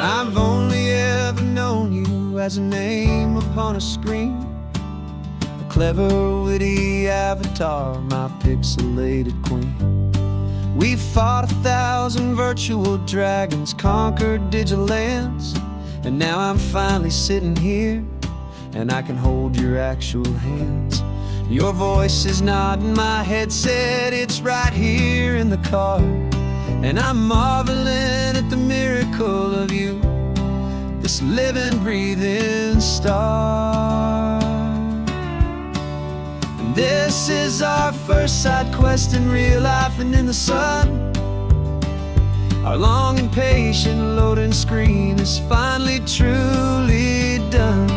I've only ever known you as a name upon a screen, a clever, witty avatar, my pixelated queen. We've fought 1,000 virtual dragons, conquered digital lands, and now I'm finally sitting here, and I can hold your actual hands. Your voice is not in my headset, it's right here in the car, and I'm marveling at the miracle of you, this living, breathing star. And this is our first side quest in real life and in the sun. Our long and patient loading screen is finally truly done.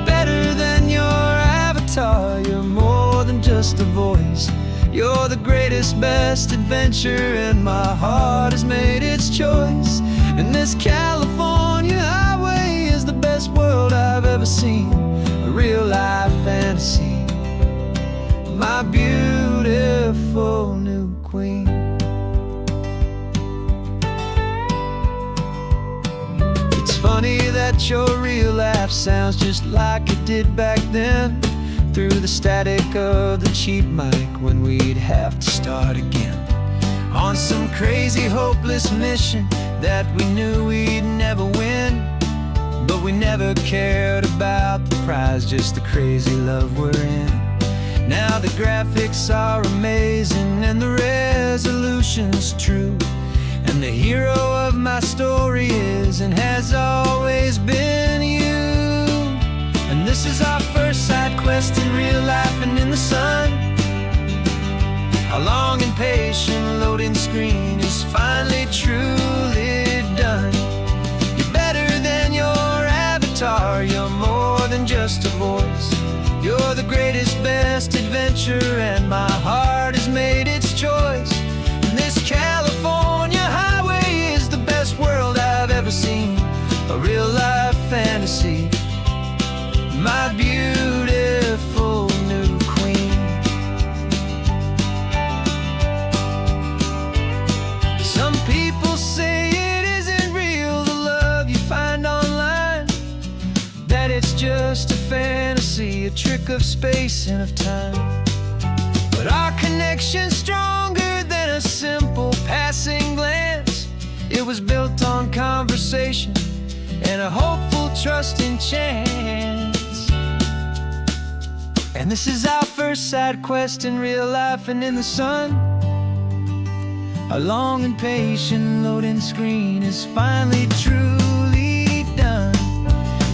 Better than your avatar, you're more than just a voice. You're the greatest, best adventure, and my heart has made its choice. And this California highway is the best world I've ever seen, a real-life fantasy, my beautiful new queen. It's funny that your real life sounds just like it did back then, through the static of the cheap mic when we'd have to start again, on some crazy hopeless mission that we knew we'd never win. But we never cared about the prize, just the crazy love we're in. Now the graphics are amazing and the resolution's true, and the hero of my story is and has always been you. And this is our first side quest in real life and in the sun. Our long and patient loading screen is finally truly done. You're better than your avatar, you're more than just a voice. You're the greatest, best adventure, and my heart has made its choice. And this California highway is the best world I've ever seen, a real-life fantasy, my beautiful new queen. Some people say it isn't real, the love you find online, that it's just a fantasy, a trick of space and of time. But our connection's stronger than a simple passing glance. It was built on conversation and a hopeful, trusting chance. And this is our first side quest in real life and in the sun. Our long and patient loading screen is finally truly done.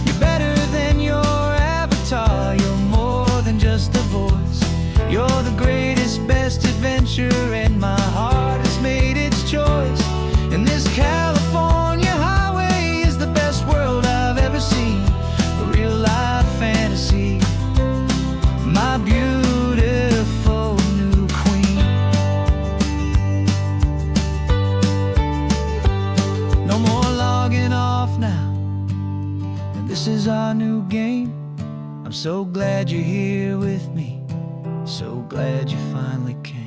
You're better than your avatar, you're more than just a voice. You're the greatest, best adventure, and my heart has made its choice. And this California highway is the best world I've ever seen, a real-life fantasy, my beautiful new queen. No more logging off now, and this is our new game. I'm so glad you're here with me, so glad you finally came.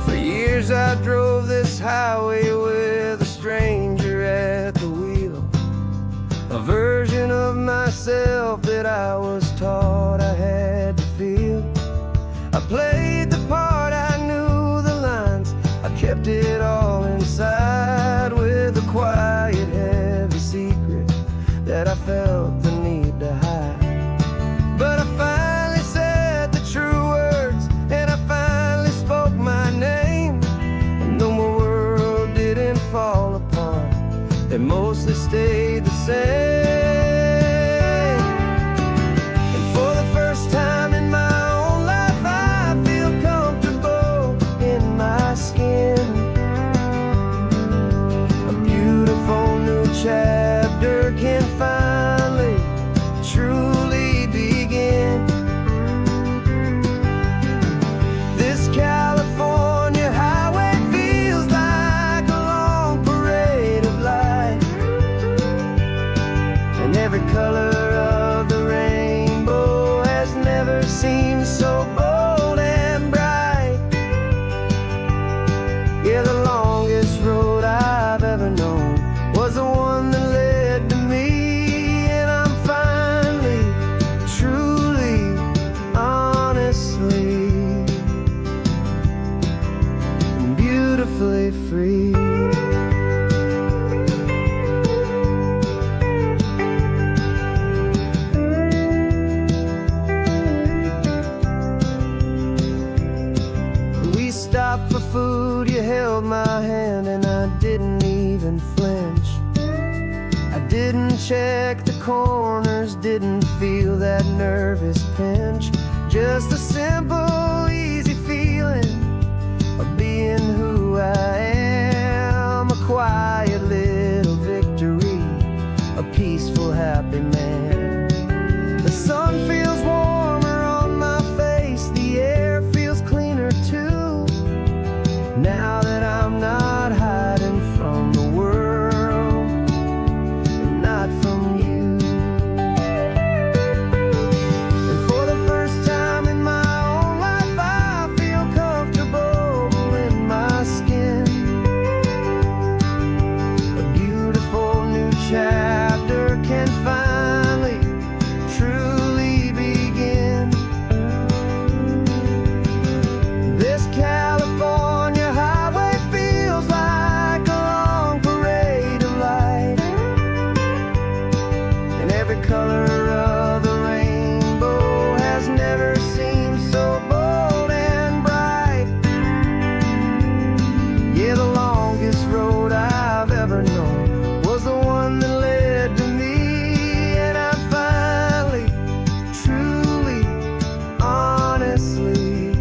For years I drove this highway with a stranger at the wheel, a version of myself that I was taught I had to feel. I played the part, I knew the lines, I kept it all inside with a quiet, heavy secret that I felt the need to hide. But I finally said the true words, and I finally spoke my name, and though my world didn't fall apart, it mostly stayed the same. And for the first time in my own life, I feel comfortable in my skin. A beautiful new chapter beautifully free. We stopped for food, you held my hand, and I didn't even flinch. I didn't check the corners, didn't feel that nervous pinch. Just a simple, easy feeling of being who I am. A quiet little victory, a peaceful, happy man. The sun feels warmer on my face, the air feels cleaner too. Now that I'm not hiding from the world, and not from you. And for the first time in my own life, I feel comfortable in my skin. A beautiful new chapter can finally, truly begin. This California highway feels like a long parade of light, and every color of the rainbow has never seemed so bold and bright. Yeah, the longest road I've ever known was the one that led to me, and I'm finally, truly, honestly,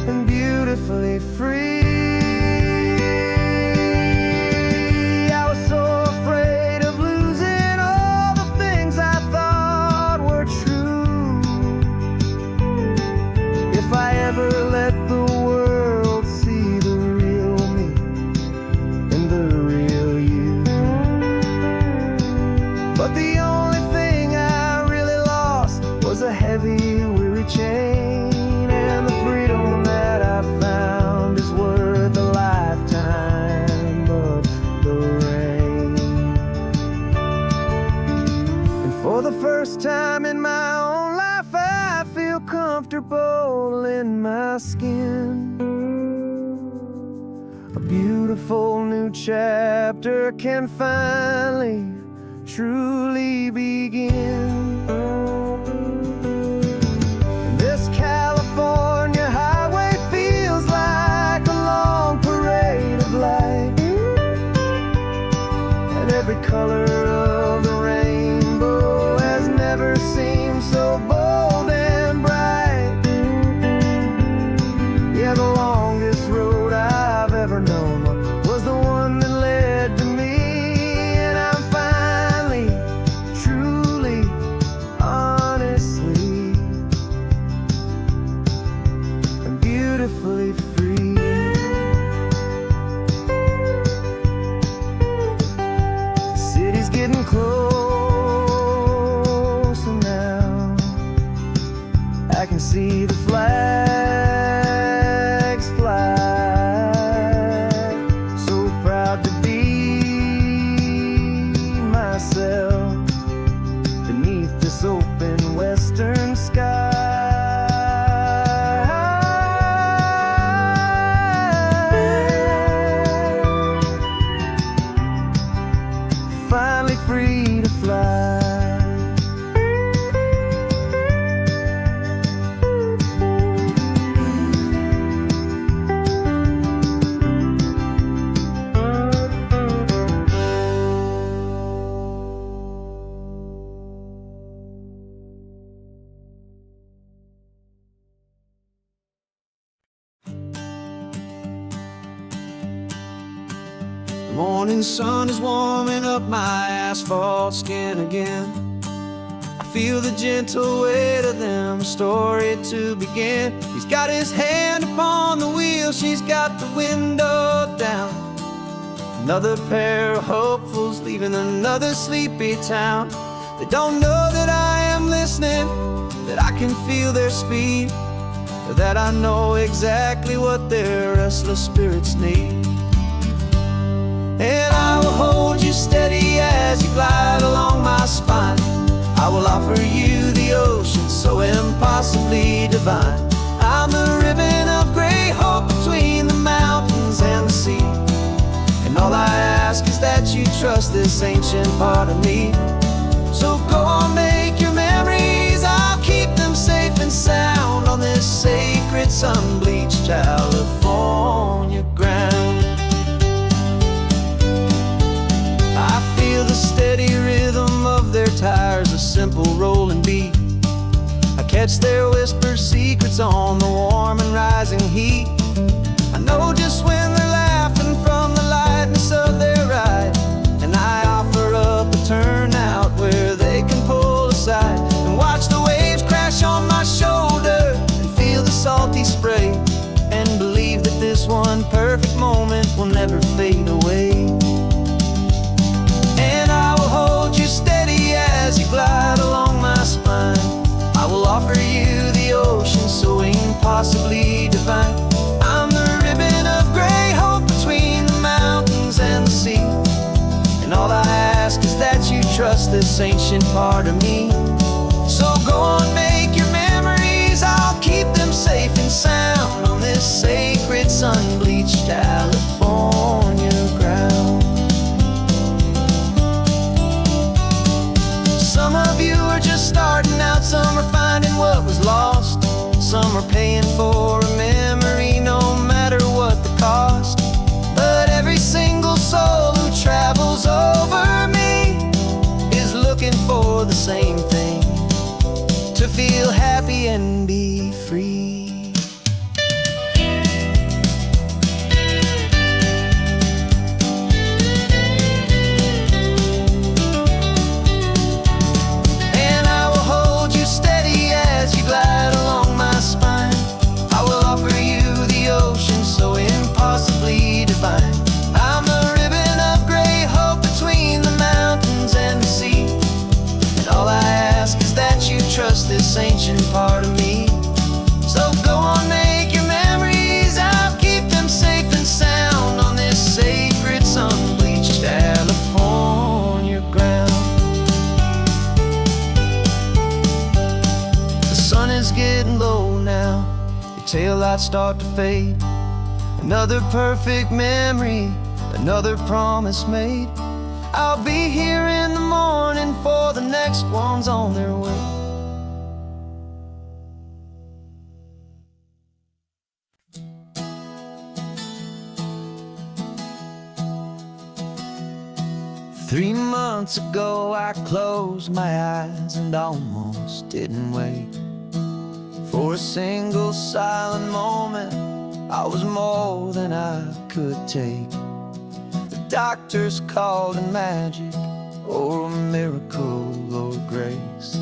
and beautifully free. I was so afraid of losing all the things I thought were true. If I ever let the world see the real me and the real you. But the only thing I really lost was a heavy, weary chain, and the freedom that I found is worth a lifetime of the rain. And for the first time in my own life, I feel comfortable in my skin. A beautiful new chapter can finally, truly begin. And this California highway feels like a long parade of light, and every color of the rainbow has never seemed so bold and bright. Yeah, the longest road I've ever known was the one that led to me, and I'm finally, truly, honestly, and beautifully free. The city's getting closer now. I can see the flags fly. So proud to be myself beneath this open western sky. Finally free to fly. The morning sun is warming up my asphalt skin again. I feel the gentle weight of them, story to begin. He's got his hand upon the wheel, she's got the window down. Another pair of hopefuls leaving another sleepy town. They don't know that I am listening, that I can feel their speed, or that I know exactly what their restless spirits need. And I will hold you steady as you glide along my spine. I will offer you the ocean so impossibly divine. I'm the ribbon of gray hope this ancient part of me. So go on, make your memories, I'll keep them safe and sound on this sacred sun-bleached California ground. I feel the steady rhythm of their tires, a simple rolling beat. I catch their whispered secrets on the warm and rising heat. I know just when they're laughing from the lightness of their ride, and I offer up a turnout where they can pull aside and watch the waves crash on my shoulder and feel the salty spray, and believe that this one perfect moment will never fade away. And I will hold you steady as you glide along my spine. I will offer you the ocean so impossibly divine. I'm the ribbon of gray hope between the mountains and the sea, and all I ask is that you trust this ancient part of me. So go on, make your memories, I'll keep them safe and sound on this sacred sun-bleached California ground. Some of you are just starting out, some are finding what was lost, some are paying for a memory no matter what the cost. But every single soul who travels over me is looking for the same thing, to feel happy and be free. I'm a ribbon of gray hope between the mountains and the sea, and all I ask is that you trust this ancient part of me. So go on, make your memories, I'll keep them safe and sound on this sacred sun-bleached California ground. The sun is getting low now, your taillights start to fade. Another perfect memory, another promise made. I'll be here in the morning for the next ones on their way. Three months ago I closed my eyes and almost didn't wait for a single silent moment. I was more than I could take. The doctors called it magic, or a miracle, or grace.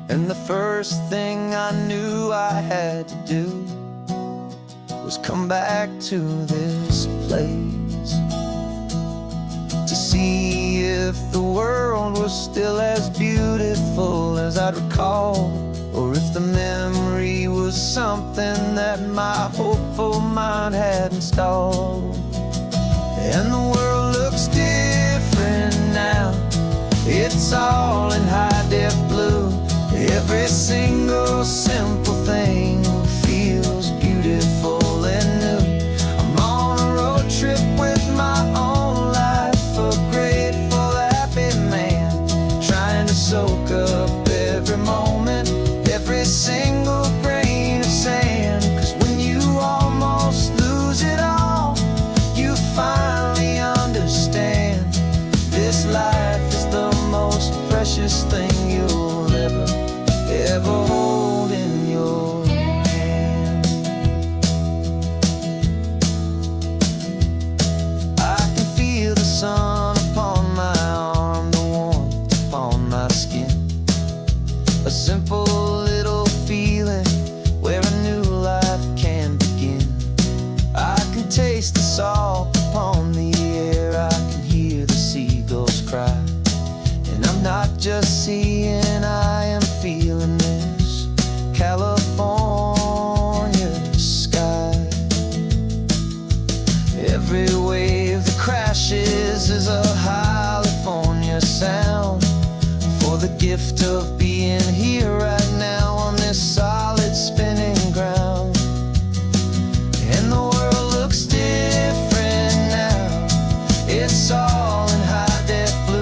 And the first thing I knew I had to do was come back to this place, to see if the world was still as beautiful as I'd recall, or if the memory was something that my hopeful mind had installed. And the world looks different now, it's all in high-def blue. Every single simple thing feels beautiful and new. I'm on a road trip with my own life, a grateful, happy man, trying to soak up every moment, every single grain of sand. 'Cause when you almost lose it all, you finally understand this life is the most precious thing you'll ever hold in your hand. I can feel the sun upon my arm, the warmth upon my skin, a simple little feeling where a new life can begin. I can taste the salt upon the air, I can hear the seagulls cry, and I'm not just seeing, I am feeling this California sky. Every wave that crashes is a California sound, for the gift of being here right now on this solid spinning ground. And the world looks different now, it's all in high-def blue.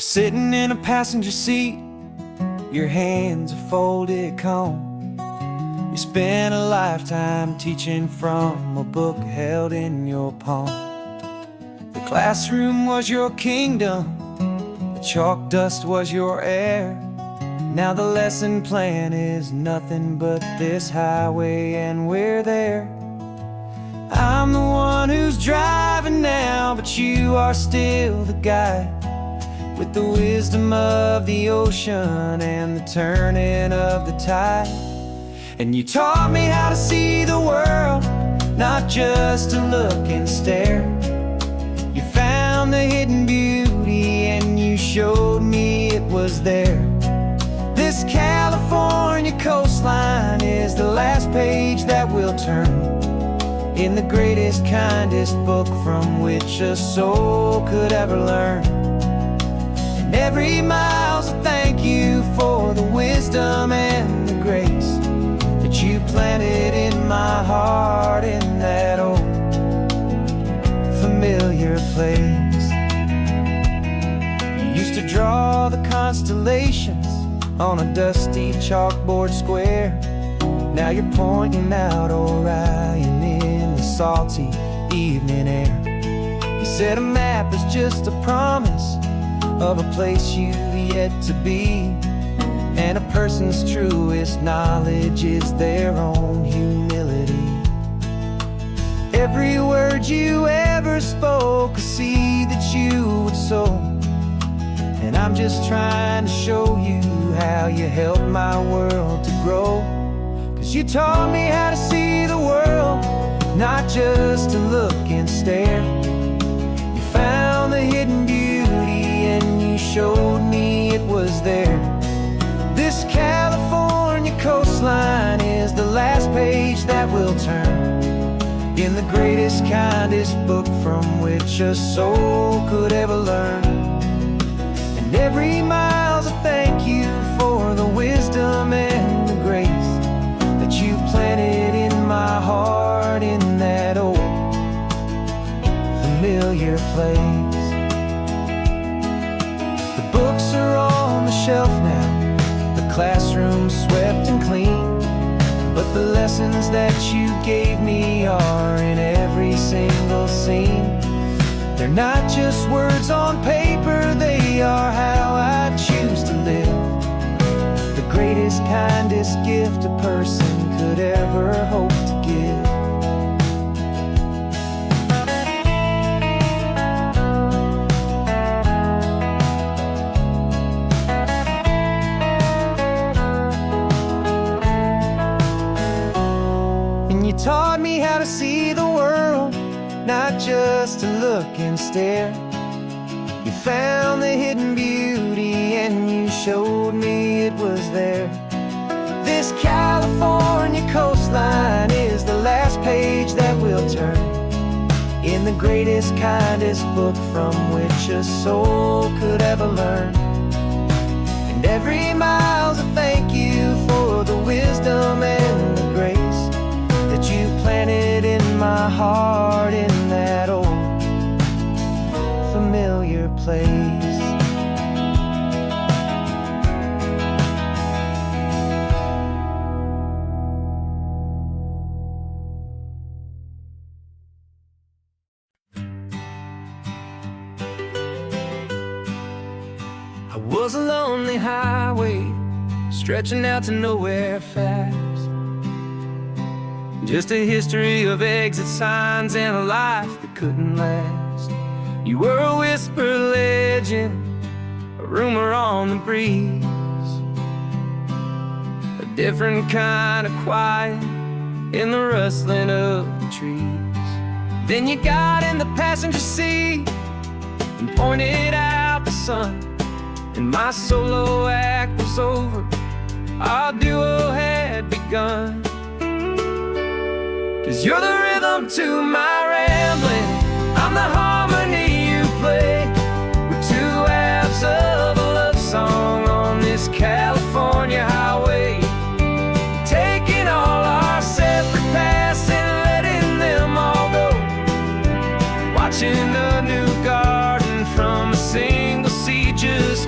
sitting in a passenger seat, your hands are folded calm. You spent a lifetime teaching from a book held in your palm. The classroom was your kingdom, the chalk dust was your air. Now the lesson plan is nothing but this highway and we're there. I'm the one who's driving now, but you are still the guide, with the wisdom of the ocean and the turning of the tide. And you taught me how to see the world, not just to look and stare. You found the hidden beauty and you showed me it was there. This California coastline is the last page that we'll turn in the greatest, kindest book from which a soul could ever learn. And every mile's a thank you for the wisdom and the grace that you planted in my heart in that old familiar place. You used to draw the constellations on a dusty chalkboard square. Now you're pointing out Orion in the salty evening air. You said a map is just a promise of a place you've yet to be, and a person's truest knowledge is their own humility. Every word you ever spoke, a seed that you would sow, and I'm just trying to show you how you helped my world to grow. 'Cause you taught me how to see the world, not just to look and stare. You found the hidden beauty and you showed me it was there. This California coastline is the last page that we'll turn in the greatest, kindest book from which a soul could ever learn. And every mile's a thank you for the wisdom and the grace that you planted in my heart in that old familiar place. The books are on the shelf now, the classroom swept and clean, but the lessons that you gave me are in every single scene. They're not just words on paper, they are how I choose to live. The greatest, kindest gift a person could ever hope to give. And you taught me how to see the world, not just to look and stare. You found the hidden beauty and you showed me it was there. This California coastline is the last page that we'll turn in the greatest, kindest book from which a soul could ever learn. And every mile's a thank you for the wisdom and the grace that you planted in my heart in that old familiar place. I was a lonely highway stretching out to nowhere fast, just a history of exit signs and a life that couldn't last. You were a whisper legend, a rumor on the breeze, a different kind of quiet in the rustling of the trees. Then you got in the passenger seat and pointed out the sun, and my solo act was over, our duo had begun. 'Cause you're the rhythm to my rambling, I'm the harmony you play. We're two halves of a love song on this California highway, taking all our separate paths and letting them all go, watching a new garden from a single seed just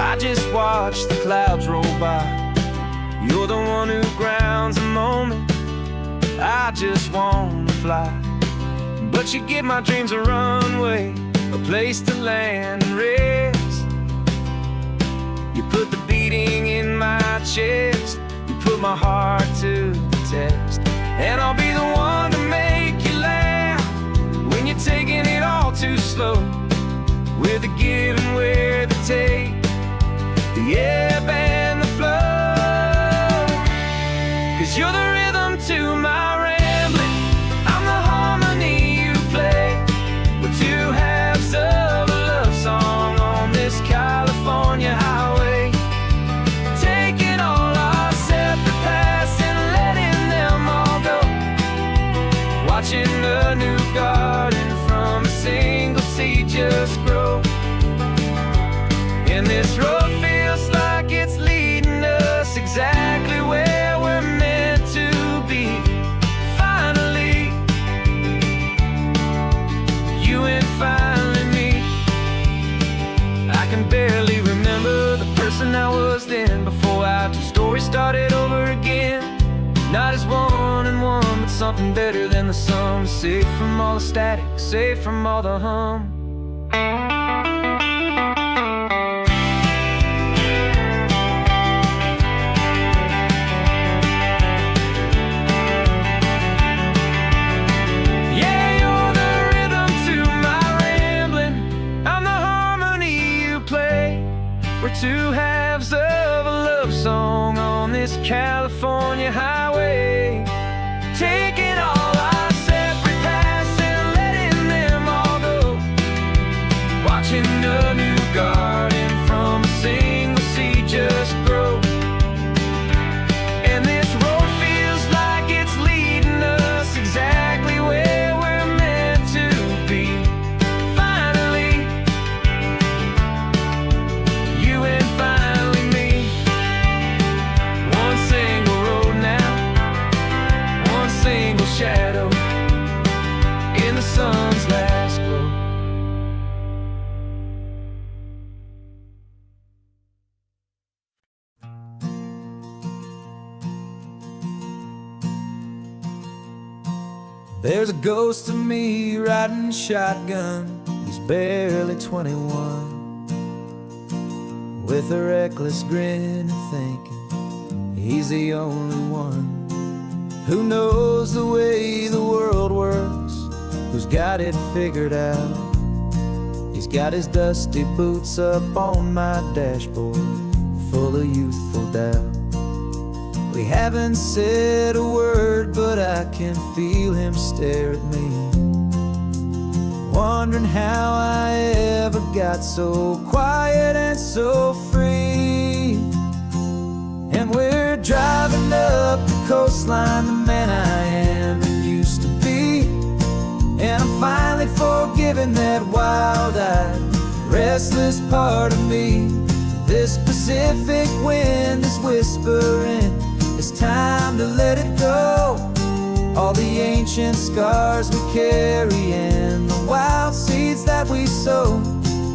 I just watch the clouds roll by. You're the one who grounds the moment. I just wanna fly, but you give my dreams a runway, a place to land and rest. You put the beating in my chest, you put my heart to the test. And I'll be the one to make you laugh when you're taking it all too slow. We're the give and we're the take, the ebb and the flow. 'Cause you're the rhythm to my rambling, I'm the harmony you play. We're two halves of a love song on this California highway, taking all our separate paths and letting them all go. Watching a new garden from a single seed just grow. And this road feels like it's leading us exactly where we're meant to be. Finally, you and finally me. I can barely remember the person I was then, before our two stories started over again. Not as one and one, but something better than the sum. Safe from all the static, safe from all the hum. Yeah, you're the rhythm to my rambling, I'm the harmony you play. We're two halves of a love song on this California highway, taking all our separate paths and letting them all go. Watching a new garden from a single seed just grow. And this road feels like it's leading us exactly where we're meant to be. Finally, you and finally me. One single road now, one single shadow in the sun's last glow. There's a ghost of me riding shotgun. He's barely 21, with a reckless grin and thinking he's the only one who knows the way the world works, who's got it figured out. He's got his dusty boots up on my dashboard, full of youthful doubt. We haven't said a word, but I can feel him stare at me, wondering how I ever got so quiet and so free. And we're driving up the coastline, the man I am and used to be. And I'm finally forgiving that wild-eyed, restless part of me. This Pacific wind is whispering, it's time to let it go. All the ancient scars we carry and the wild seeds that we sow.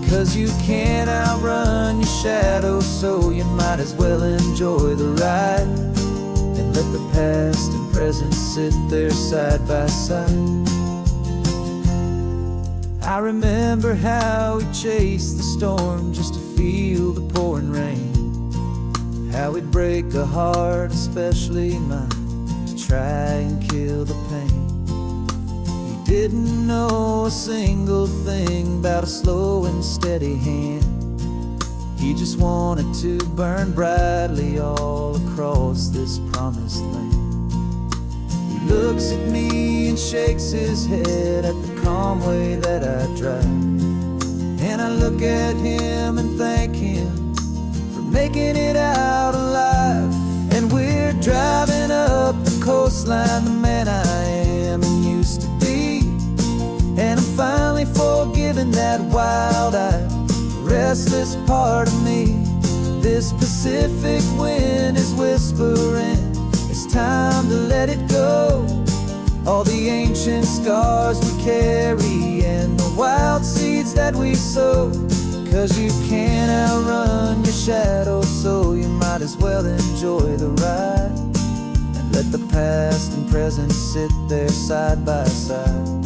'Cause you can't outrun your shadow, so you might as well enjoy the ride and let the past and present sit there side by side. I remember how we chased the storm just to feel the pouring rain, how we'd break a heart, especially mine, to try and kill the pain. He didn't know a single thing about a slow and steady hand. He just wanted to burn brightly all across this promised land. He looks at me and shakes his head at the calm way that I drive, and I look at him and thank him for making it out alive. And we're driving up the coastline, the man I am and used to be. And I'm finally forgiving that wild-eyed, restless part of me. This Pacific wind is whispering, it's time to let it go. All the ancient scars we carry and the wild seeds that we sow. 'Cause you can't outrun your shadow, so you might as well enjoy the ride and let the past and present sit there side by side.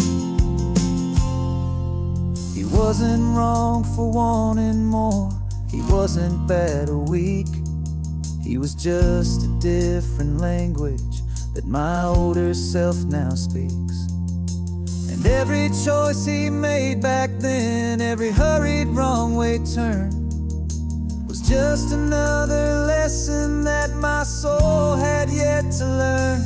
He wasn't wrong for wanting more, he wasn't bad or weak. He was just a different language that my older self now speaks. And every choice he made back then, every hurried wrong way turn, was just another lesson that my soul had yet to learn.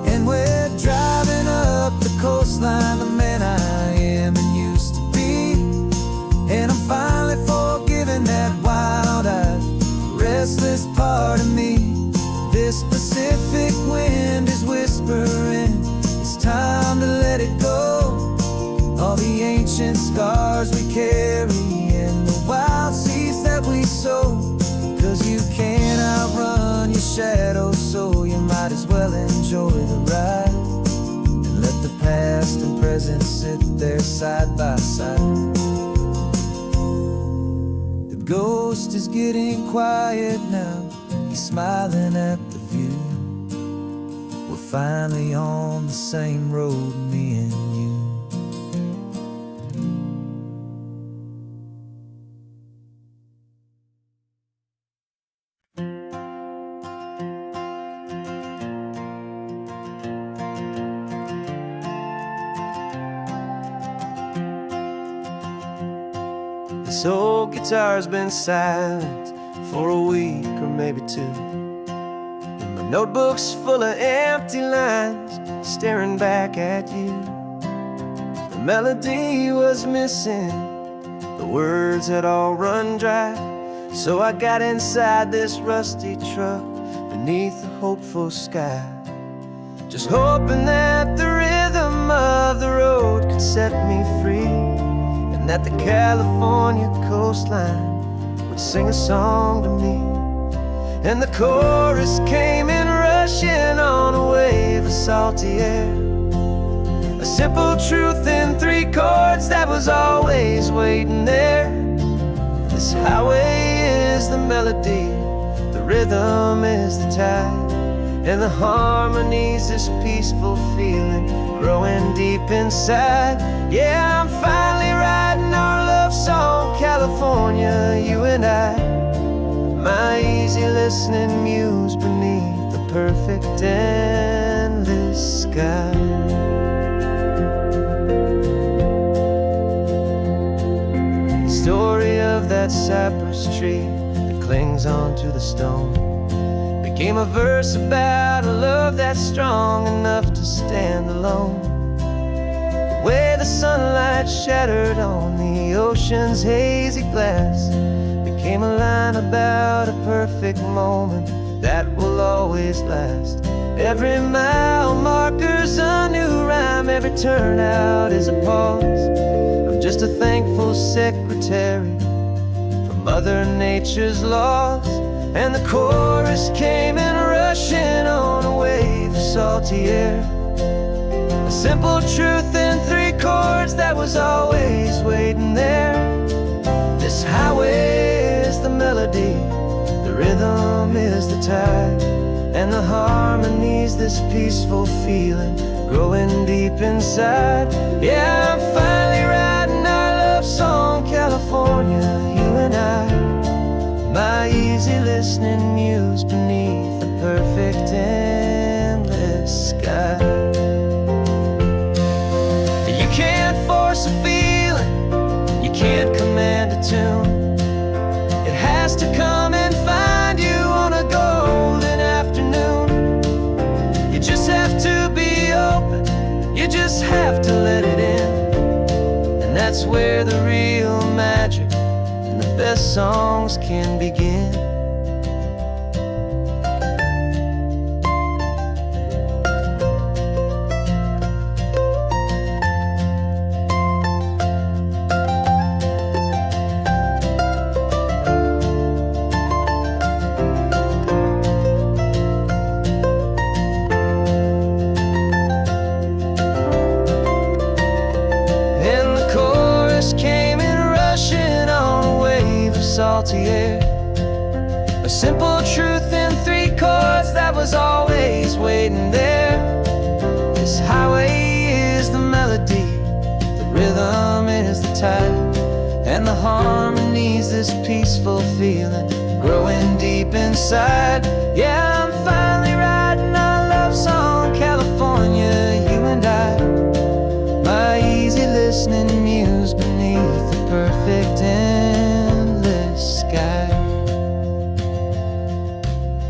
And we're driving up the coastline, the man I am and used to be. And I'm finally forgiving that wild-eyed, restless part of me. This Pacific wind is whispering, it's time to let it go. All the ancient scars we carry and the wild seeds that we sow. 'Cause you can't outrun your shadow, so you might as well enjoy the ride and let the past and present sit there side by side. The ghost is getting quiet now, he's smiling at the view. We're finally on the same road, me and you. This old guitar's been silent for a week or maybe two, and my notebook's full of empty lines staring back at you. The melody was missing, the words had all run dry. So I got inside this rusty truck beneath a hopeful sky, just hoping that the rhythm of the road could set me free, that the California coastline would sing a song to me. And the chorus came in rushing on a wave of salty air, a simple truth in 3 chords that was always waiting there. This highway is the melody, the rhythm is the tide, and the harmony's this peaceful feeling growing deep inside. Yeah, I'm finally writing our love song, California, you and I. My easy listening muse beneath the perfect endless sky. The story of that cypress tree that clings onto the stone became a verse about a love that's strong enough to stand alone. The way the sunlight shattered on the ocean's hazy glass became a line about a perfect moment that will always last. Every mile marker's a new rhyme, every turnout is a pause. I'm just a thankful secretary for Mother Nature's laws. And the chorus came in rushing on a wave of salty air, a simple truth in 3 chords that was always waiting there. This highway is the melody, the rhythm is the tide, and the harmony's this peaceful feeling growing deep inside. Yeah, I'm finally writing our love song, California, you and I. My easy listening muse beneath the perfect endless sky. You can't force a feeling, you can't command a tune. It has to come and find you on a golden afternoon. You just have to be open, you just have to let it in. And that's where the real magic and the best songs can begin. salty air. A simple truth in 3 chords that was always waiting there. This highway is the melody, the rhythm is the tide, and the harmony's this peaceful feeling growing deep inside. Yeah, I'm finally writing our love song, California, you and I. My easy listening muse beneath the perfect endless sky.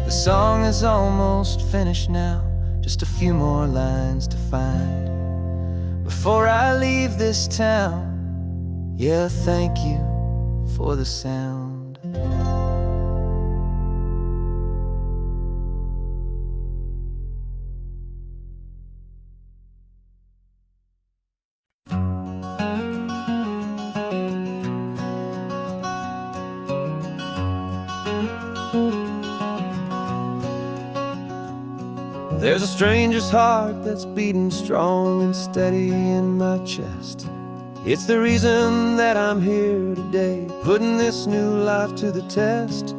The song is almost finished now, just a few more lines to find before I leave this town. Yeah, thank you for the sound. There's a stranger's heart that's beating strong and steady in my chest. It's the reason that I'm here today, putting this new life to the test.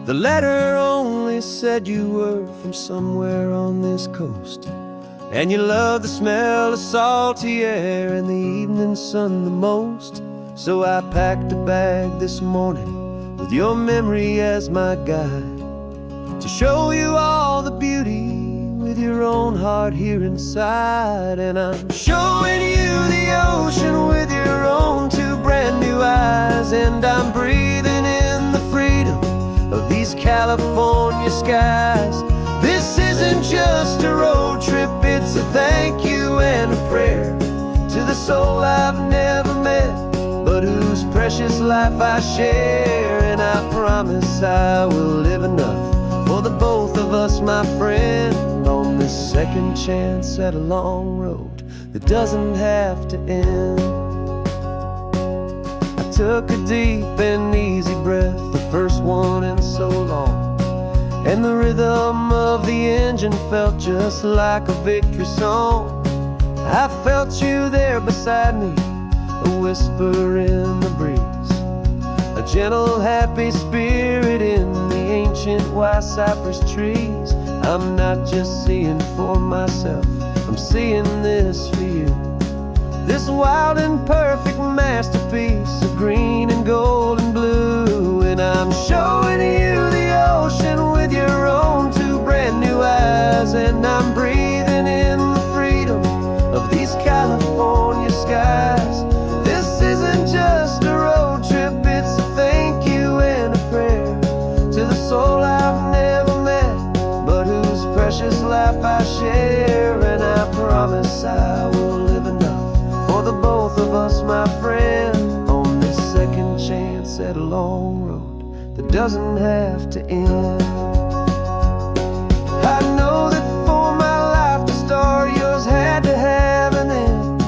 The letter only said you were from somewhere on this coast, and you love the smell of salty air and the evening sun the most. So I packed a bag this morning with your memory as my guide, to show you all the beauty with your own heart here inside. And I'm showing you the ocean with your own 2 brand new eyes, and I'm breathing in the freedom of these California skies. This isn't just a road trip, it's a thank you and a prayer to the soul I've never met, but whose precious life I share. And I promise I will live enough for the both of us, my friend, on this second chance at a long road that doesn't have to end. I took a deep and easy breath, the first one in so long, and the rhythm of the engine felt just like a victory song. I felt you there beside me, a whisper in the breeze, a gentle happy spirit in the ancient white cypress trees. I'm not just seeing for myself, I'm seeing this for you. This wild and perfect masterpiece of green and gold and blue. And I'm showing you the ocean with your own 2 brand new eyes, and I'm breathing in the freedom of these California skies. This isn't just a road trip, it's a thank you and a prayer to the soul I've never met, but whose precious life I share. And I promise I will live enough for the both of us, my friend, on this second chance at a long road that doesn't have to end. I know that for my life to start, yours had to have an end.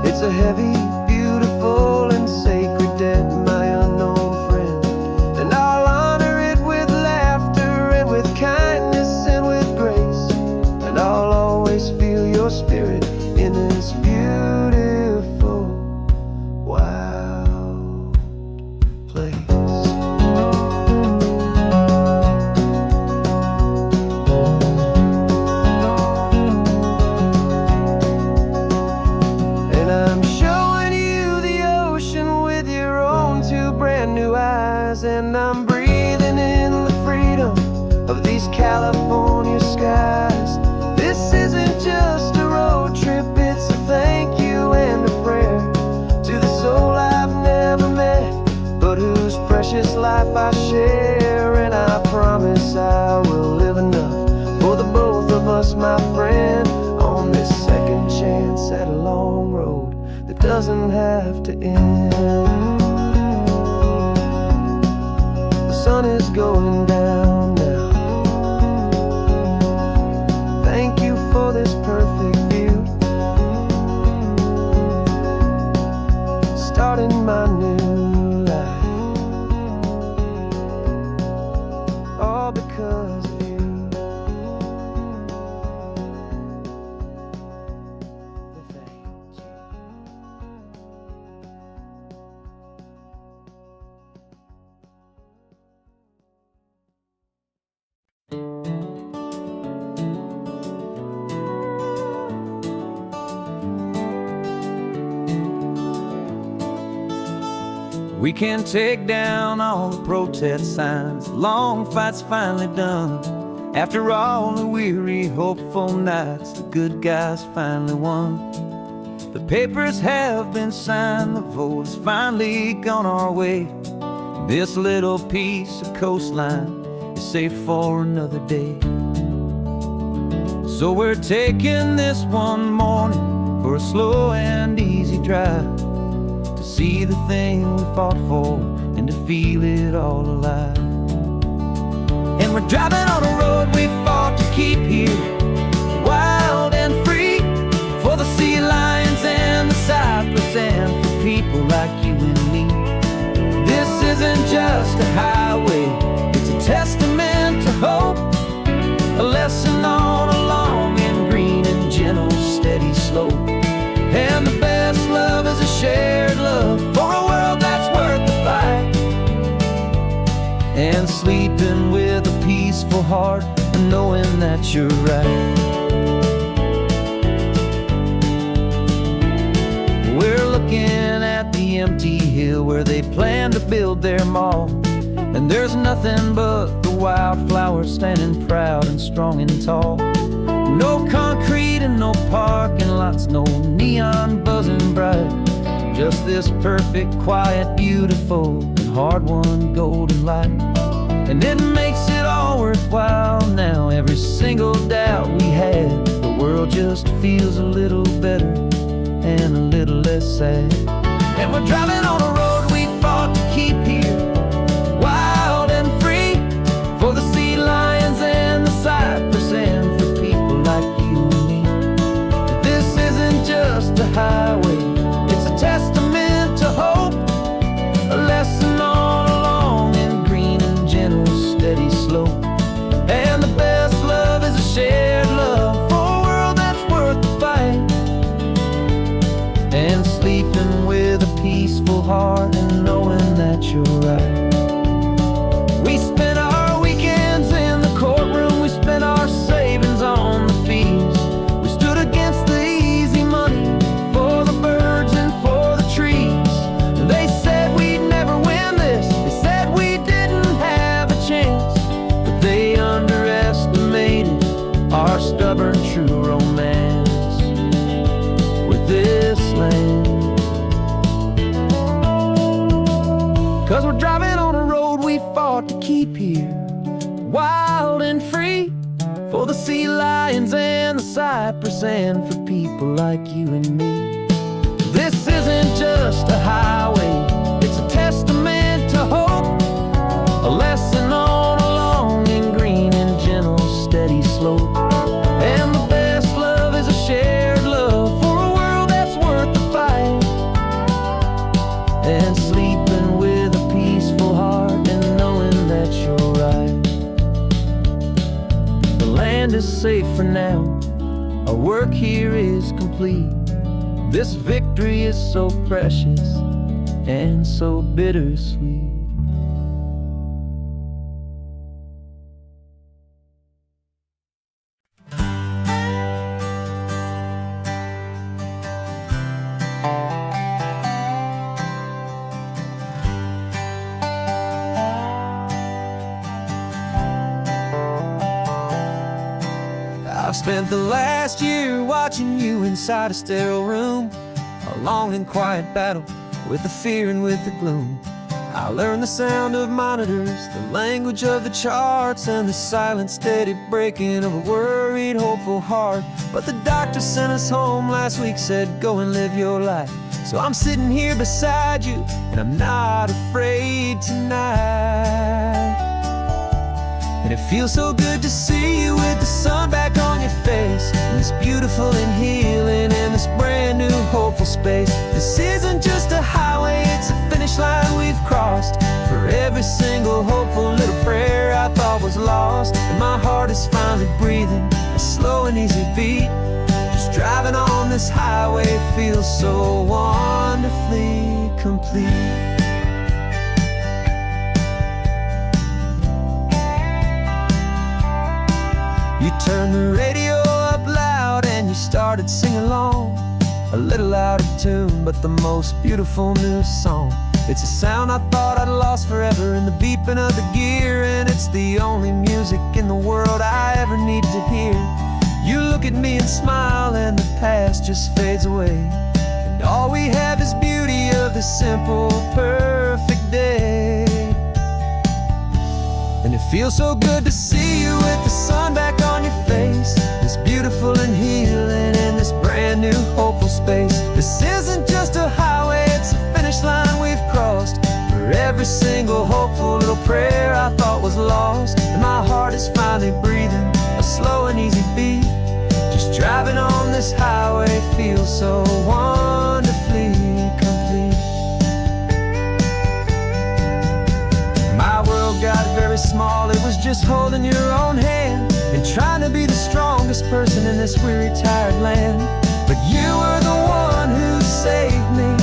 It's a heavy, beautiful, and sacred debt, my unknown friend, and I'll honor it with laughter and with kindness and with grace, and I'll always feel your spirit in this beautiful, wild place. And I'm showing you the ocean with your own 2 brand new eyes, and I'm breathing in the freedom of these California skies. This isn't just a road trip, it's a thank you and a prayer to the soul I've never met, but whose precious life I share. And I promise I will live enough for the both of us, my friend, on this second chance at a long road that doesn't have to end. The sun is going down now. Thank you for this perfect view, starting my new life, all because of you. Thank you. We can take down all the protest signs. Long fight's finally done. After all the weary, hopeful nights, the good guys finally won. The papers have been signed, the vote has finally gone our way. This little piece of coastline is safe for another day. So we're taking this one morning for a slow and easy drive, to see the thing we fought for and to feel it all alive. And we're driving on a road we fought to keep here, wild and free, for the sea lions and the cypress and for people like you and me. This isn't just a highway, it's a testament to hope, a lesson on a long and green and gentle steady slope. And the best love is a shared love for a world that's worth the fight, and sleeping with a peaceful heart and knowing that you're right. We're looking at the empty hill where they plan to build their mall, and there's nothing but the wildflowers standing proud and strong and tall. No concrete and no parking lots, no neon buzzing bright, just this perfect, quiet, beautiful, and hard-won golden light. And it makes it all worthwhile now, every single doubt we had. The world just feels a little better and a little less sad. And we're driving on a road we fought to keep here, wild and free, for the sea lions and the cypress and for people like you and me. This isn't just a highway, it's a testament to hope, a lesson on a long and green and gentle steady slope. And the best love is a shared love for a world that's worth the fight, and sleeping with a peaceful heart and knowing that you're right. We spent our weekends in the courtroom, we spent our savings on the fees. We stood against the easy money for the birds and for the trees. They said we'd never win this, they said we didn't have a chance, but they underestimated our stubborn true romance with this land. 'Cause we're driving on a road we fought to keep here, wild and free, for the sea lions and the cypress and for people like you and me. This isn't just a highway, it's a testament to hope, a lesson on a long and green and gentle steady slope. And the best love is a shared love for a world that's worth the fight, and sleeping with a peaceful heart and knowing that you're right. The land is safe for now, our work here is complete. This victory is so precious and so bittersweet. I've spent the last year watching you inside a sterile room, a long and quiet battle with the fear and with the gloom. I learned the sound of monitors, the language of the charts, and the silent, steady breaking of a worried, hopeful heart. But the doctor sent us home last week, said go and live your life. So I'm sitting here beside you, and I'm not afraid tonight. And it feels so good to see you with the sun back on your face, and this beautiful and healing in this brand new hopeful space. This isn't just a highway, it's a finish line we've crossed. For every single hopeful little prayer I thought was lost, and my heart is finally breathing a slow and easy beat. Just driving on this highway feels so wonderfully complete. You turned the radio up loud and you started singing along, a little out of tune, but the most beautiful new song. It's a sound I thought I'd lost forever in the beeping of the gear, and it's the only music in the world I ever need to hear. You look at me and smile, and the past just fades away, and all we have is beauty of this simple, perfect day. And it feels so good to see you with the sun back on your face, this beautiful and healing in this brand new hopeful space. This isn't just a highway, it's a finish line we've crossed. For every single hopeful little prayer I thought was lost, and my heart is finally breathing a slow and easy beat. Just driving on this highway feels so wonderfully complete. My world got very small, it was just holding your own hand and trying to be the strongest person in this weary, tired land. But you were the one who saved me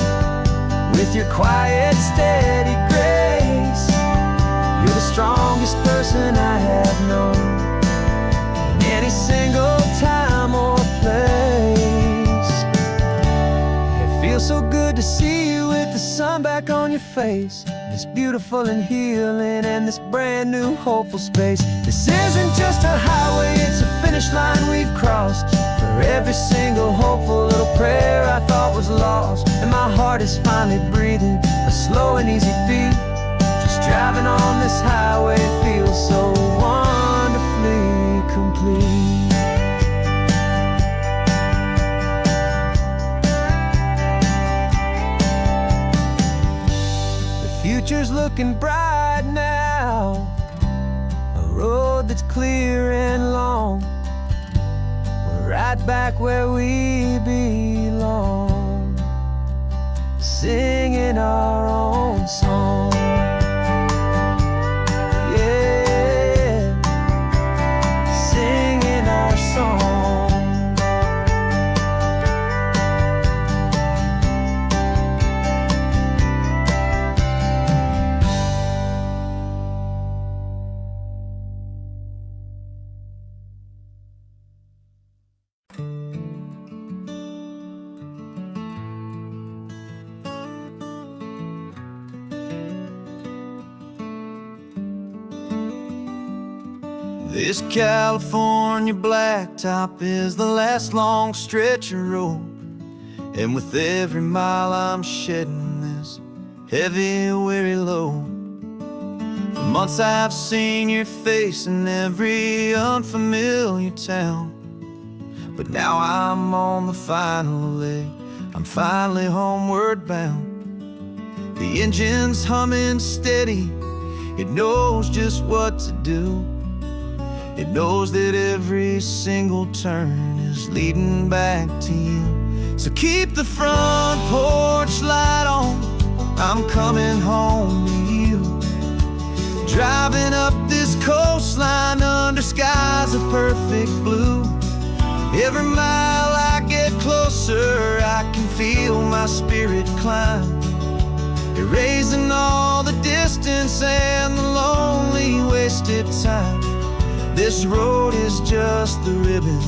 with your quiet, steady grace. You're the strongest person I have known in any single time or place. It feels so good to see you with the sun back on your face, this beautiful and healing and this brand new hopeful space. This isn't just a highway, it's a finish line we've crossed. For every single hopeful little prayer I thought was lost, and my heart is finally breathing a slow and easy beat. Just driving on this highway feels so wonderfully complete. Future's looking bright now, a road that's clear and long. We're right back where we belong, singing our own song. Yeah, singing our song. This California blacktop is the last long stretch of road, and with every mile I'm shedding this heavy, weary load. For months I've seen your face in every unfamiliar town, but now I'm on the final leg, I'm finally homeward bound. The engine's humming steady, it knows just what to do. It knows that every single turn is leading back to you. So keep the front porch light on, I'm coming home to you. Driving up this coastline under skies of perfect blue. Every mile I get closer, I can feel my spirit climb, erasing all the distance and the lonely wasted time. This road is just the ribbon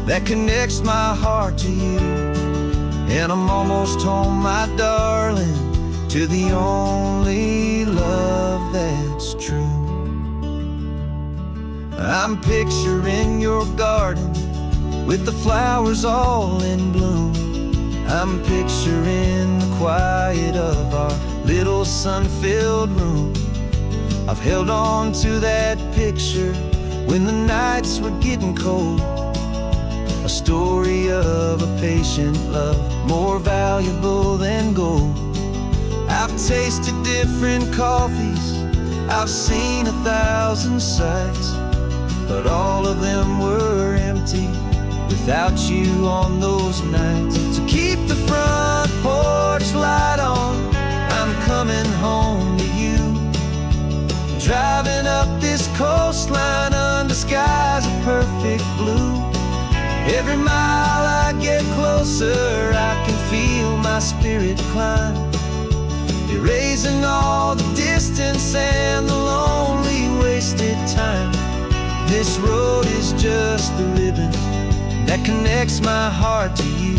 that connects my heart to you, and I'm almost home, my darling, to the only love that's true. I'm picturing your garden with the flowers all in bloom. I'm picturing the quiet of our little sun-filled room. I've held on to that picture when the nights were getting cold, a story of a patient love more valuable than gold. I've tasted different coffees, I've seen 1,000 sights, but all of them were empty without you on those nights. So keep the front porch light on, I'm coming home to you. Driving up this coastline under skies of perfect blue. Every mile I get closer, I can feel my spirit climb, erasing all the distance and the lonely wasted time. This road is just the ribbon that connects my heart to you,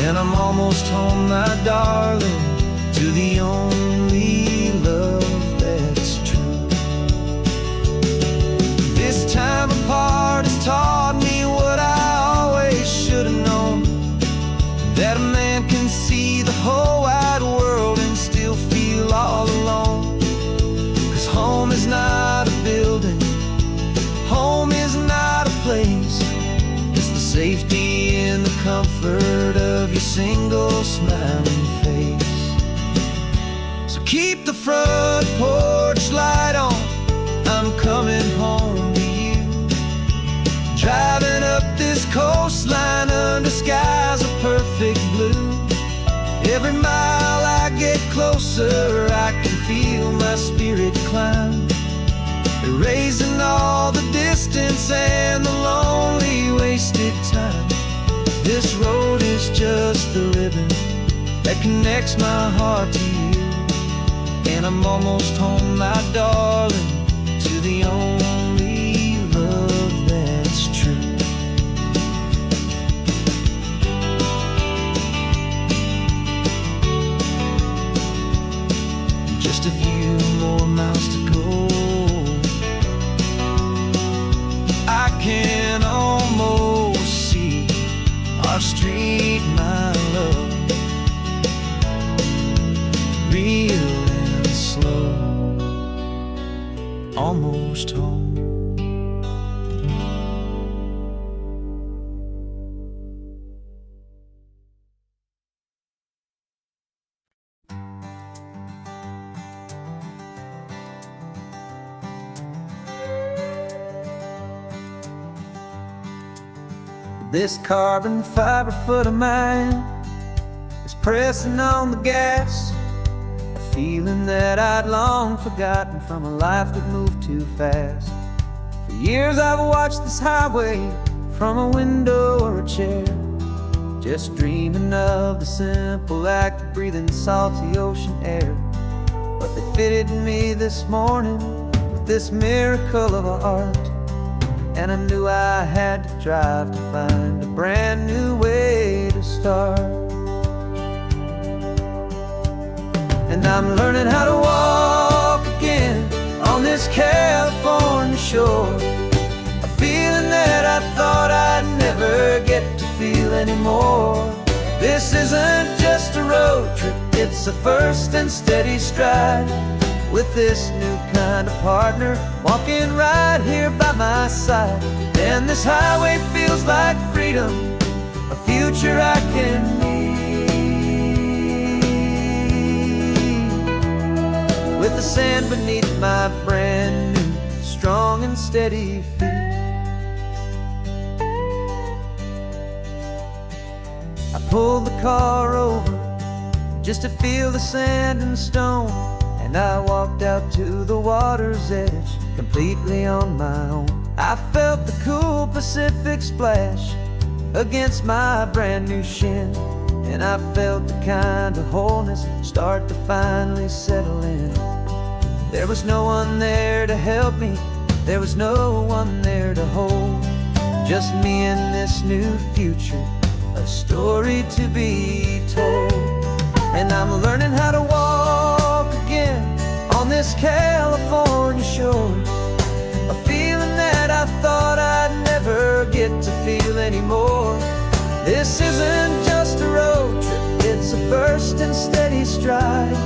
and I'm almost home, my darling, to the only love that's true. This time apart has taught me what I always should have known, that a man can see the whole wide world and still feel all alone. 'Cause home is not a building, home is not a place, it's the safety and the comfort of your single smiling face. So keep the front porch light on, I'm coming home to you. Driving up this coastline under skies of perfect blue. Every mile I get closer, I can feel my spirit climb, erasing all the distance and the lonely wasted time. This road is just the ribbon that connects my heart to you, and I'm almost home, my darling, to the only love that's true. Just a few more miles to go, I can almost see our street, my love, real and slow, almost home. This carbon fiber foot of mine is pressing on the gas, a feeling that I'd long forgotten from a life that moved too fast. For years I've watched this highway from a window or a chair, just dreaming of the simple act of breathing salty ocean air. But they fitted me this morning with this miracle of art, and I knew I had to drive to find a brand new way to start. And I'm learning how to walk again on this California shore, a feeling that I thought I'd never get to feel anymore. This isn't just a road trip, it's a first and steady stride, with this new kind of partner walking right here by my side. And this highway feels like freedom, a future I can need, with the sand beneath my brand new strong and steady feet. I pulled the car over just to feel the sand and stone, and I walked out to the water's edge completely on my own. I felt the cool Pacific splash against my brand new shin, and I felt the kind of wholeness start to finally settle in. There was no one there to help me, there was no one there to hold, just me and this new future, a story to be told. And I'm learning how to walk again on this California shore, a feeling that I thought I'd never get to feel anymore. This isn't just a road trip, it's a first and steady stride,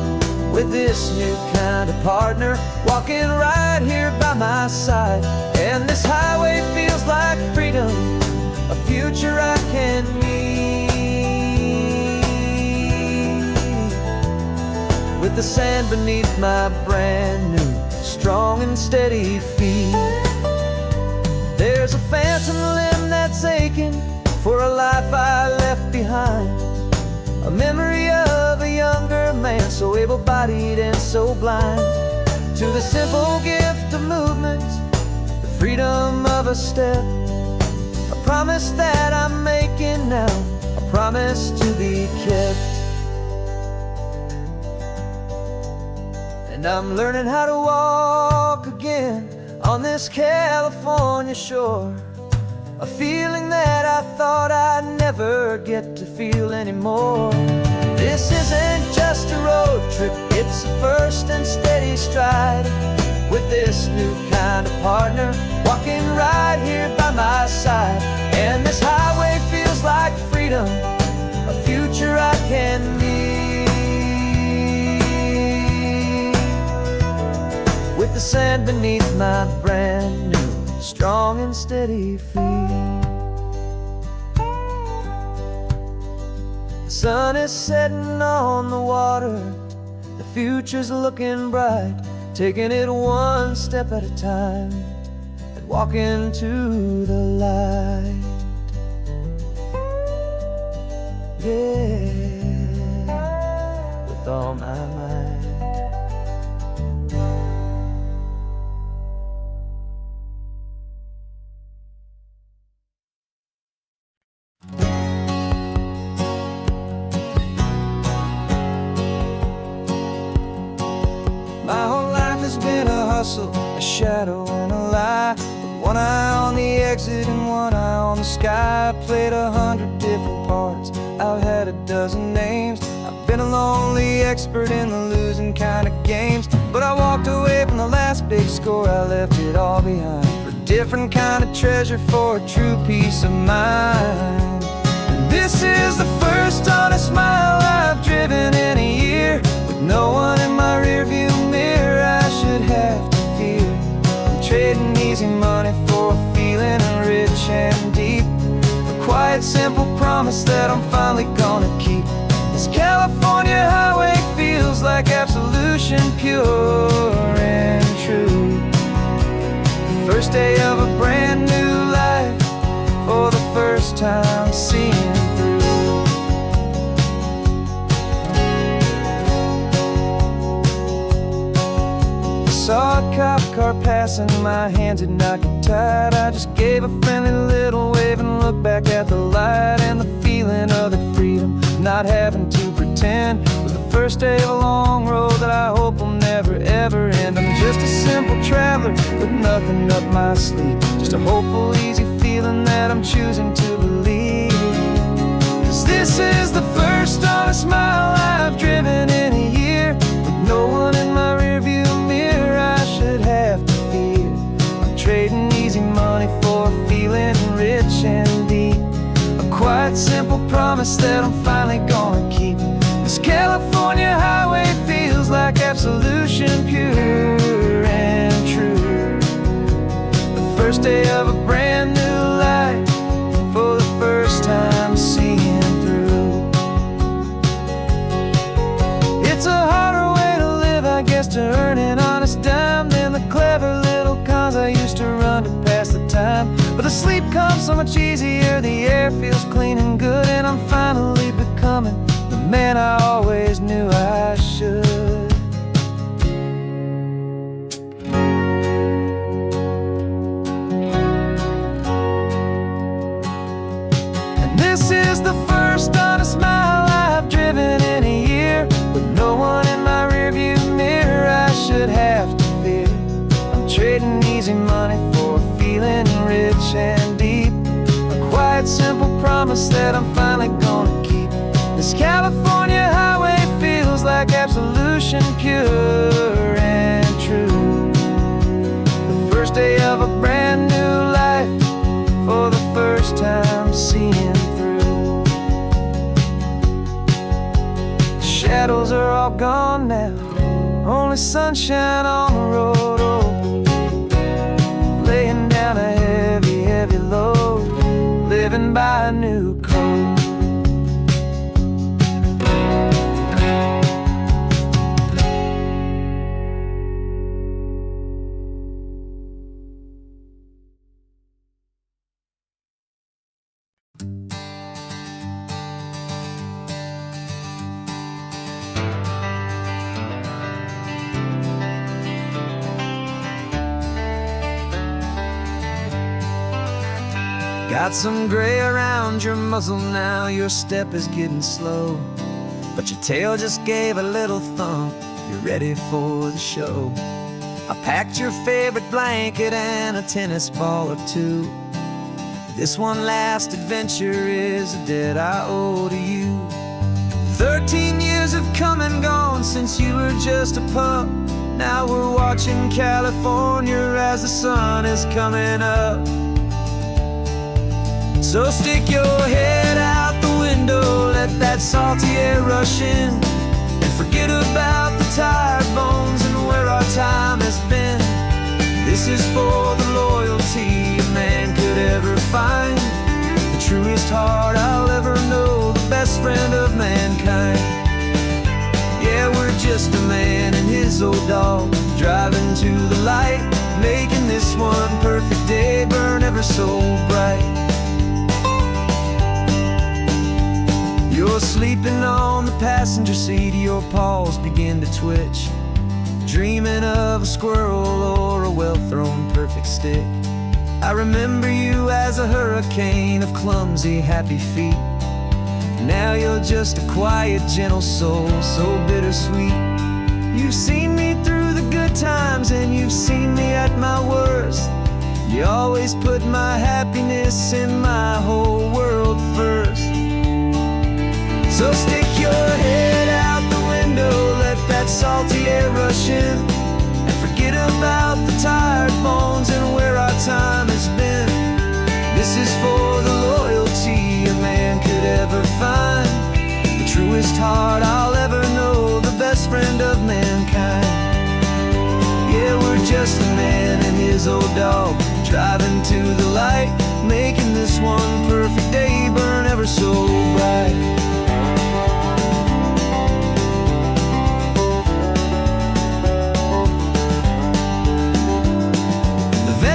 with this new kind of partner walking right here by my side. And this highway feels like freedom, a future I can need, with the sand beneath my brand new strong and steady feet. There's a phantom limb that's aching for a life I left behind, a memory of a younger man so able-bodied and so blind, to the simple gift of movement, the freedom of a step, a promise that I'm making now, a promise to be kept. And I'm learning how to walk again on this California shore, a feeling that I thought I'd never get to feel anymore. This isn't just a road trip, it's a first and steady stride. With this new kind of partner, walking right here by my side. And this highway feels like freedom, a future I can meet. With the sand beneath my brand new, strong and steady feet. The sun is setting on the water, the future's looking bright. Taking it one step at a time and walking to the light. Yeah, with all my might. My whole life has been a hustle, a shadow and a lie. With one eye on the exit and one eye on the sky. I played 100 different parts, I've had a dozen names. I've been a lonely expert in the losing kind of games. But I walked away from the last big score, I left it all behind. For a different kind of treasure, for a true peace of mind. And this is the first honest mile I've driven in a year. With no one in my rearview mirror I should have to fear. I'm trading easy money for a feeling rich and deep. A quiet, simple promise that I'm finally gonna keep. This California highway feels like absolution, pure and true. The first day of a brand new life, for the first time seeing through. Saw a cop car passing, my hands had not got tied. I just gave a friendly little wave and looked back at the light. And the feeling of that freedom, not having to pretend, was the first day of a long road that I hope will never ever end. I'm just a simple traveler with nothing up my sleeve, just a hopeful, easy feeling that I'm choosing to believe. 'Cause this is the first honest mile I've driven in a year. With no one in my rearview mirror I should have to fear. I'm trading easy money for a feeling rich and deep. A quiet, simple promise that I'm finally gonna keep. This California highway feels like absolution, pure and true. The first day of a brand new life, for the first time seeing through. It's a harder way to live, I guess, to earn an honest dime than the clever little cons I used to run to pass the time. But the sleep comes so much easier, the air feels clean and good, and I'm finally becoming the man I always knew I should. And this is the first honest mile I've driven in a year. With no one in my rearview mirror I should have to fear. I'm trading easy money for a feeling rich and deep. A quiet, simple promise that I'm finally gonna keep. This California highway feels like absolution, pure and true. The first day of a brand new life, for the first time seeing through. The shadows are all gone now, only sunshine on the road. Oh, laying down a heavy, heavy load, living by a new code. Got some gray around your muzzle now, your step is getting slow, but your tail just gave a little thump, you're ready for the show. I packed your favorite blanket and a tennis ball or two. This one last adventure is a debt I owe to you. 13 years gone since you were just a pup. Now we're watching California as the sun is coming up. So stick your head out the window, let that salty air rush in, and forget about the tired bones and where our time has been. This is for the loyalty a man could ever find, the truest heart I'll ever know, the best friend of mankind. Yeah, we're just a man and his old dog, driving to the light, making this one perfect day burn ever so bright. You're sleeping on the passenger seat, your paws begin to twitch, dreaming of a squirrel or a well-thrown perfect stick. I remember you as a hurricane of clumsy, happy feet. Now you're just a quiet, gentle soul, so bittersweet. You've seen me through the good times and you've seen me at my worst. You always put my happiness in my whole world first. So stick your head out the window, let that salty air rush in, and forget about the tired bones and where our time has been. This is for the loyalty a man could ever find, the truest heart I'll ever know, the best friend of mankind. Yeah, we're just a man and his old dog, driving to the light, making this one perfect day burn ever so bright.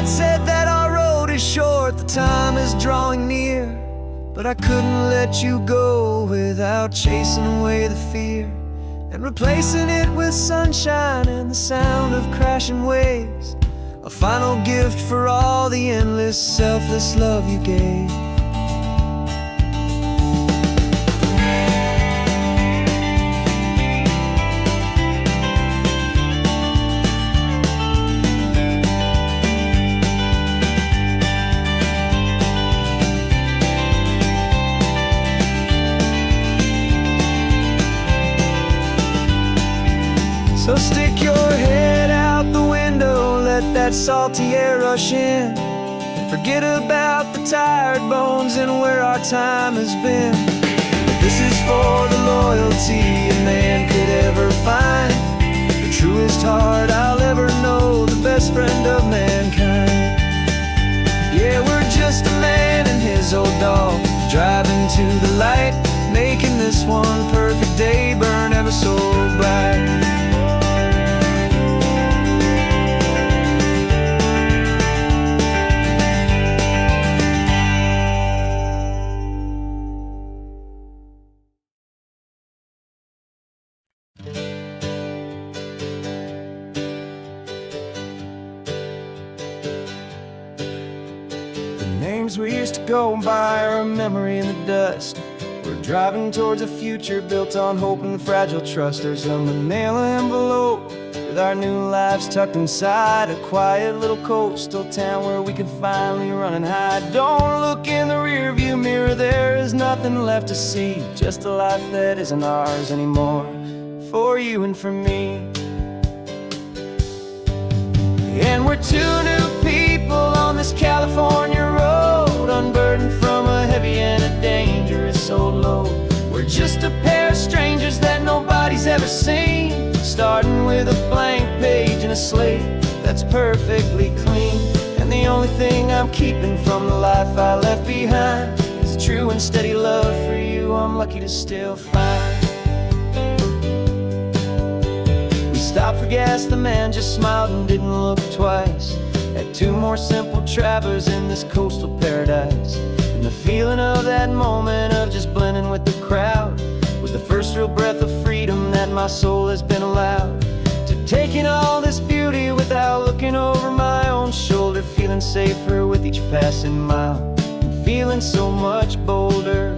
Said that our road is short, the time is drawing near, but I couldn't let you go without chasing away the fear and replacing it with sunshine and the sound of crashing waves, a final gift for all the endless, selfless love you gave. So stick your head out the window, let that salty air rush in, and forget about the tired bones and where our time has been. This is for the loyalty a man could ever find, the truest heart I'll ever know, the best friend of mankind. Yeah, we're just a man and his old dog, driving to the light, making this one perfect day burn ever so bright. Names we used to go by are a memory in the dust. We're driving towards a future built on hope and fragile trust. There's a manila envelope with our new lives tucked inside, a quiet little coastal town where we can finally run and hide. Don't look in the rearview mirror, there is nothing left to see, just a life that isn't ours anymore, for you and for me. And we're two new people on this California road, unburdened from a heavy and a dangerous old load. We're just a pair of strangers that nobody's ever seen, starting with a blank page and a slate that's perfectly clean. And the only thing I'm keeping from the life I left behind is a true and steady love for you I'm lucky to still find. Stopped for gas, the man just smiled and didn't look twice. Had two more simple travelers in this coastal paradise, and the feeling of that moment of just blending with the crowd was the first real breath of freedom that my soul has been allowed to take in all this beauty without looking over my own shoulder, feeling safer with each passing mile and feeling so much bolder.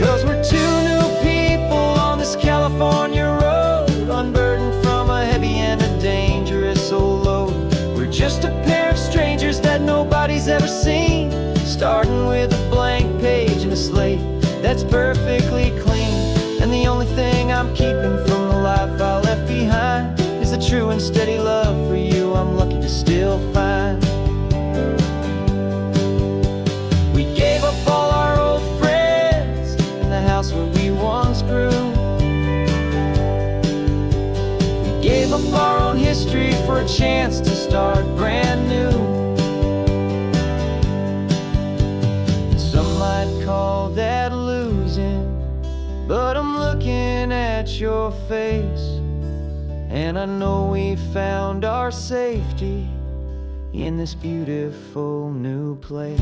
'Cause we're two new people on this California road, unburdened from a heavy and a dangerous old load. We're just a pair of strangers that nobody's ever seen, starting with a blank page and a slate that's perfectly clean. And the only chance to start brand new. Some might call that losing, but I'm looking at your face, and I know we found our safety in this beautiful new place.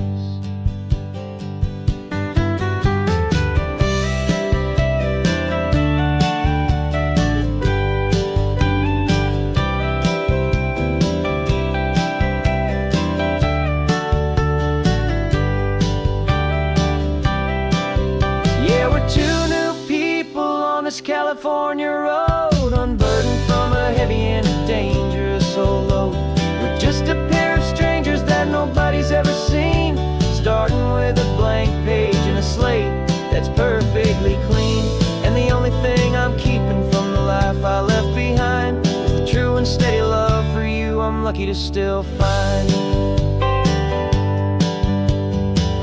Yeah, we're two new people on this California road, unburdened from a heavy and a dangerous old load. We're just a pair of strangers that nobody's ever seen, starting with a blank page and a slate that's perfectly clean. And the only thing I'm keeping from the life I left behind is the true and steady love for you I'm lucky to still find.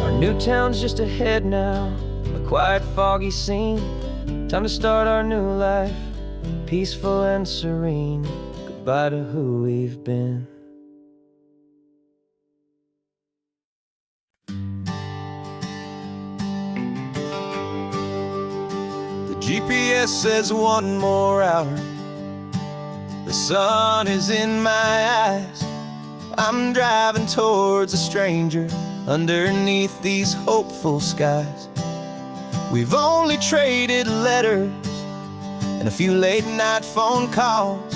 Our new town's just ahead now, a quiet, foggy scene. Time to start our new life, peaceful and serene. Goodbye to who we've been. The GPS says 1 more hour. The sun is in my eyes. I'm driving towards a stranger underneath these hopeful skies. We've only traded letters and a few late-night phone calls,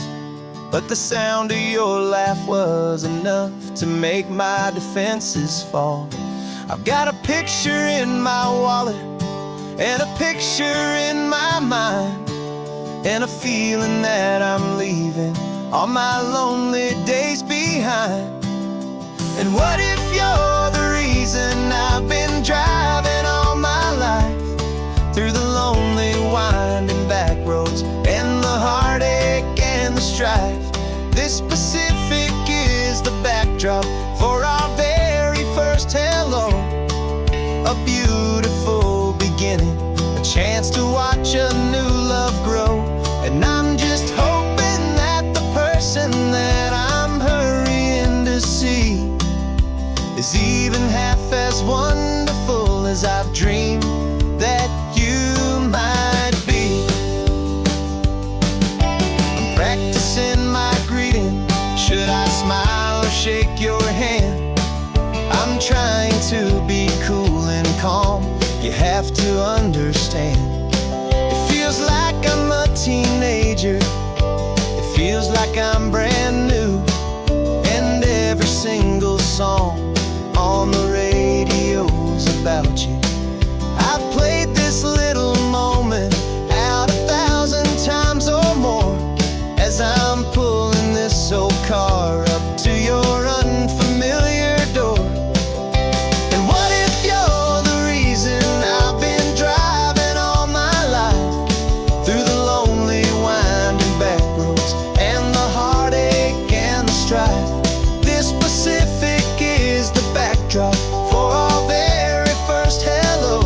but the sound of your laugh was enough to make my defenses fall. I've got a picture in my wallet and a picture in my mind, and a feeling that I'm leaving all my lonely days behind. And what if you're the reason I've been driving all my life, through the lonely winding back roads and the heartache and the strife? This Pacific is the backdrop for our very first hello. A beautiful beginning, a chance to watch a new love grow. And I'm just hoping that the person that I'm hurrying to see is even half as wonderful as I've dreamed that you might be. I'm practicing my greeting. Should I smile or shake your hand? I'm trying to be cool and calm. You have to understand. It feels like I'm a teenager. It feels like I'm brand new. And every single song on the radio's about you. I've played this little moment out 1,000 times or more, as I'm pulling this old car up to your unfamiliar door. And what if you're the reason I've been driving all my life, through the lonely winding back roads and the heartache and the strife? This Pacific is the backdrop for our very first hello.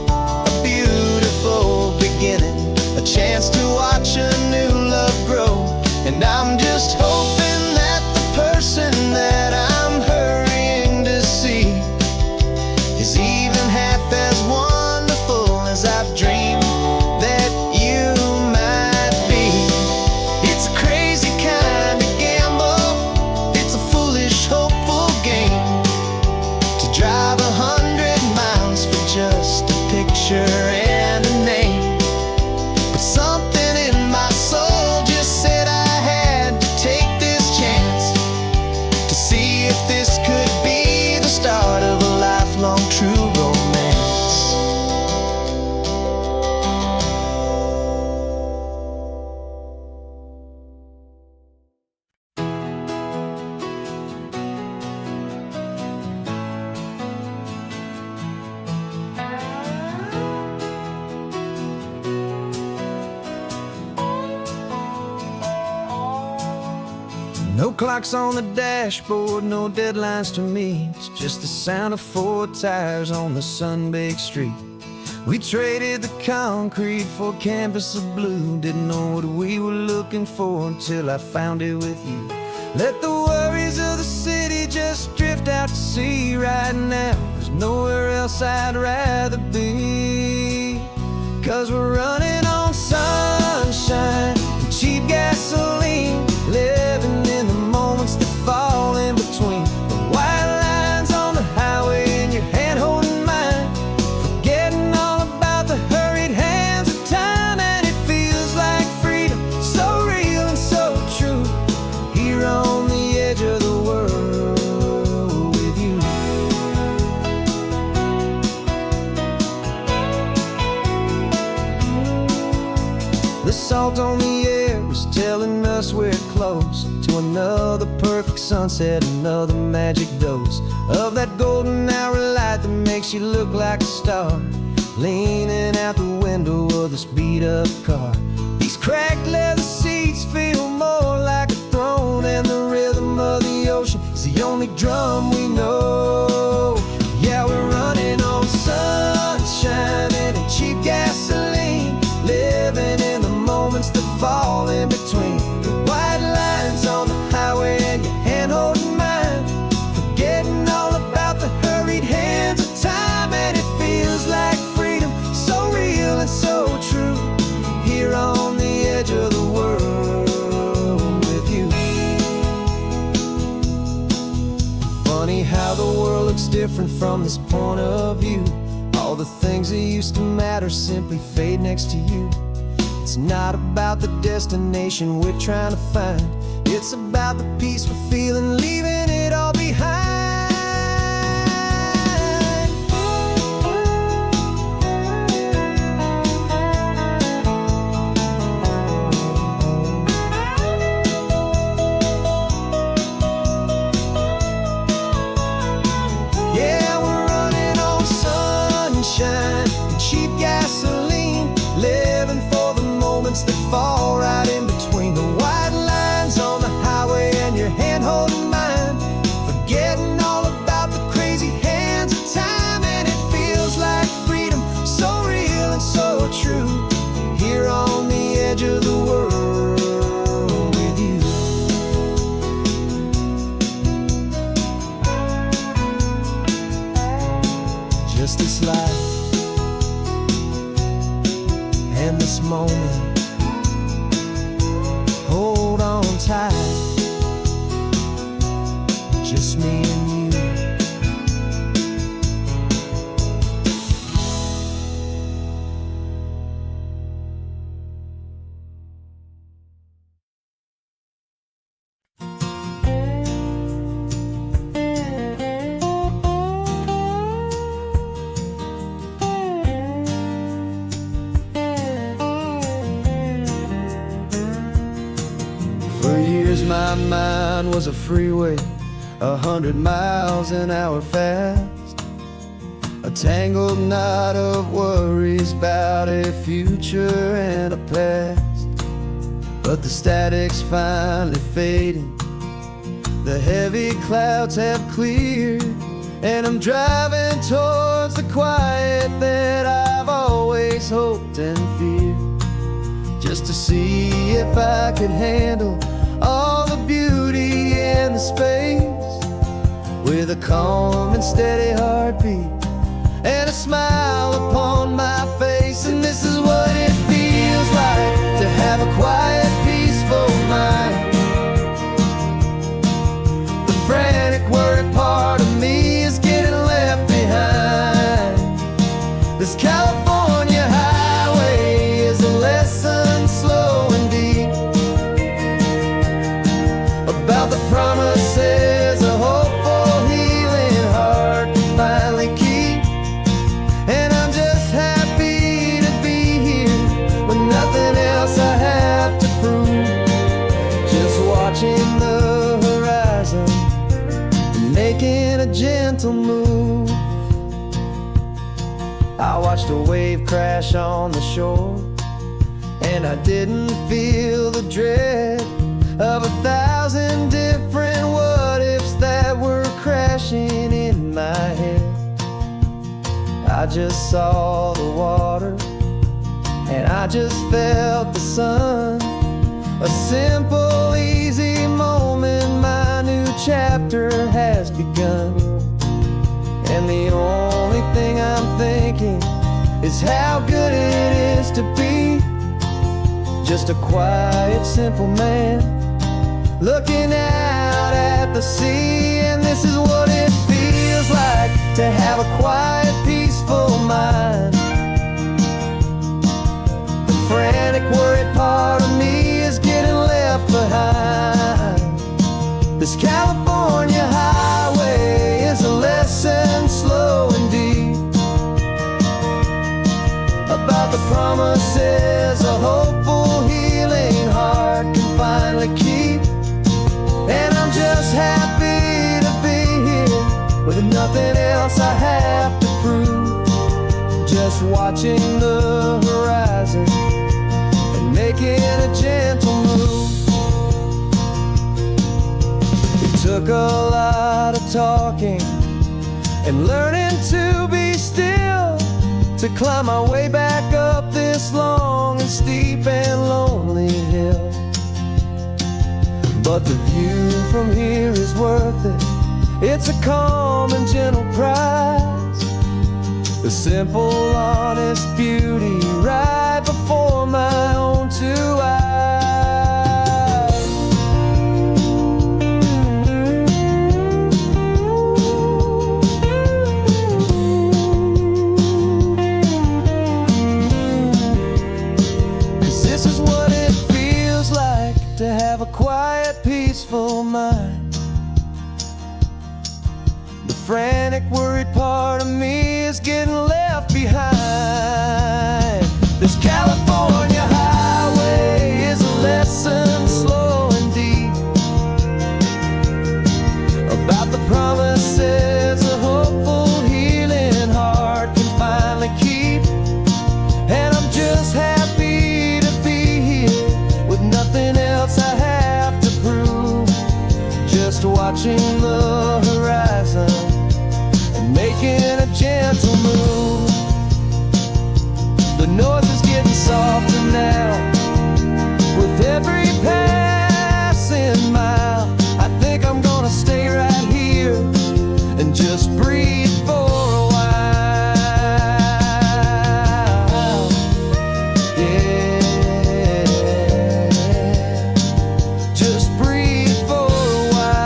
A beautiful beginning, a chance to watch a new love grow. And I'm just hoping that the person that I'm hurrying to see is even half as wonderful as I've dreamed that you might be. It's a crazy kind of gamble. It's a foolish, hopeful game to drive 100 miles for just a picture and a name. But something in my soul just said I had to take this chance to see if this could be the start of a lifelong true romance. No clocks on the dashboard, no deadlines to meet. It's just the sound of 4 tires on the sun-baked street. We traded the concrete for a canvas of blue. Didn't know what we were looking for until I found it with you. Let the worries of the city just drift out to sea right now. There's nowhere else I'd rather be. 'Cause we're running on sunshine and cheap gasoline, living in the moments that fall in between the white lines on the highway and your hand holding mine, forgetting all about the hurried hands of time. And it feels like freedom, so real and so true, here on the edge of the world with you. The salt on the air is telling us we're close to another perfect sunset, another magic dose of that golden hour light that makes you look like a star, leaning out the window of this beat-up car. These cracked leather seats feel more like a throne, and the rhythm of the ocean is the only drum we know. Yeah, we're running on sunshine and cheap gasoline, living in the moments that fall in between the white lines on the highway and your hand holding mine, forgetting all about the hurried hands of time. And it feels like freedom, so real and so true, here on the edge of the world with you. Funny how the world looks different from this point of view. All the things that used to matter simply fade next to you. It's not about the destination we're trying to find, it's about the peace we're feeling, leaving it all behind. Yeah, we're running on sunshine and cheap gasoline, living for the moments that fall right in between the white lines on the highway and your hand holding mine, forgetting all about the crazy hands of time. And it feels like freedom, so real and so true, here on the edge of the world with you. Just this life and this moment, hold on tight, just me and you. For years my mind was a freeway, 100 miles an hour fast, a tangled knot of worries about a future and a past. But the static's finally fading, the heavy clouds have cleared, and I'm driving towards the quiet that I've always hoped and feared, just to see if I could handle all the beauty and the space, with a calm and steady heartbeat and a smile upon my face. And this is what it feels like to have a quiet, peaceful mind. The frantic, worried part of me is getting left behind. This California highway is a lesson slow and deep about the promises a hopeful, healing heart can finally keep. And I'm just happy to be here with nothing else I have to prove, just watching the horizon and making a gentle move. I watched a wave crash on the shore, and I didn't feel the dread of 1,000 different what-ifs that were crashing in my head. I just saw the water, and I just felt the sun, a simple, easy moment chapter has begun. And the only thing I'm thinking is how good it is to be just a quiet, simple man looking out at the sea. And this is what it feels like to have a quiet, peaceful mind. The frantic, worried part of me is getting left behind. This California highway is a lesson slow and deep about the promises a hopeful, healing heart can finally keep. And I'm just happy to be here with nothing else I have to prove, just watching the horizon and making a gentle move. It took a lot of talking and learning to be still to climb my way back up this long and steep and lonely hill. But the view from here is worth it. It's a calm and gentle prize, the simple, honest beauty right before my own two eyes. 'Cause this is what it feels like to have a quiet, peaceful mind. The frantic, worried part of me is getting left behind. This California highway is a lesson slow and deep about the promises a hopeful, healing heart can finally keep. And I'm just happy to be here with nothing else I have to prove, just watching the horizon and making a gentle move. The noise is getting softer now with every passing mile. I think I'm gonna stay right here and just breathe for a while. Yeah, just breathe for a while.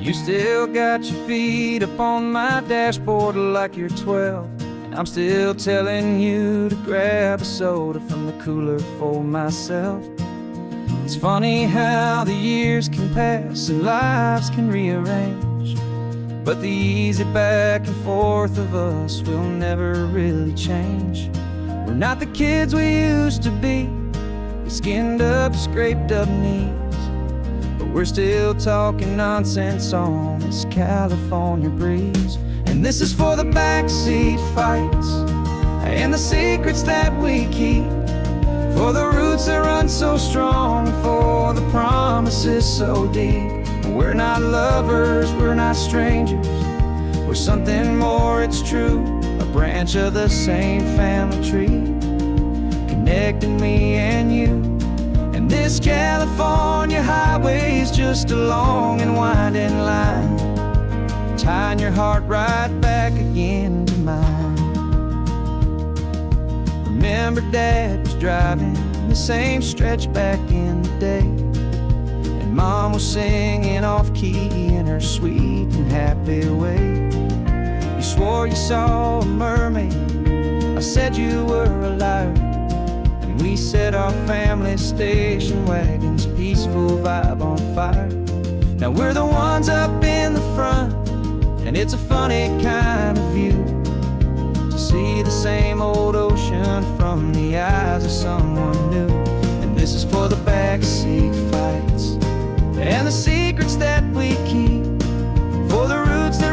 You still got your feet up on my dashboard like you're 12, and I'm still telling you to grab a soda from the cooler for myself. It's funny how the years can pass and lives can rearrange, but the easy back and forth of us will never really change. We're not the kids we used to be, with skinned up, scraped up knees, but we're still talking nonsense on this California breeze. And this is for the backseat fights and the secrets that we keep, for the roots that run so strong, for the promises so deep. We're not lovers, we're not strangers, we're something more, it's true. A branch of the same family tree, connecting me and you. And this California highway is just a long and winding line, tying your heart right back again to mine. Remember Dad was driving the same stretch back in the day, and Mom was singing off-key in her sweet and happy way. You swore you saw a mermaid, I said you were a liar, and we set our family station wagon's peaceful vibe on fire. Now we're the ones up in the front, and it's a funny kind of view to see the same old ocean from the eyes of someone new. And this is for the backseat fights and the secrets that we keep, for the roots that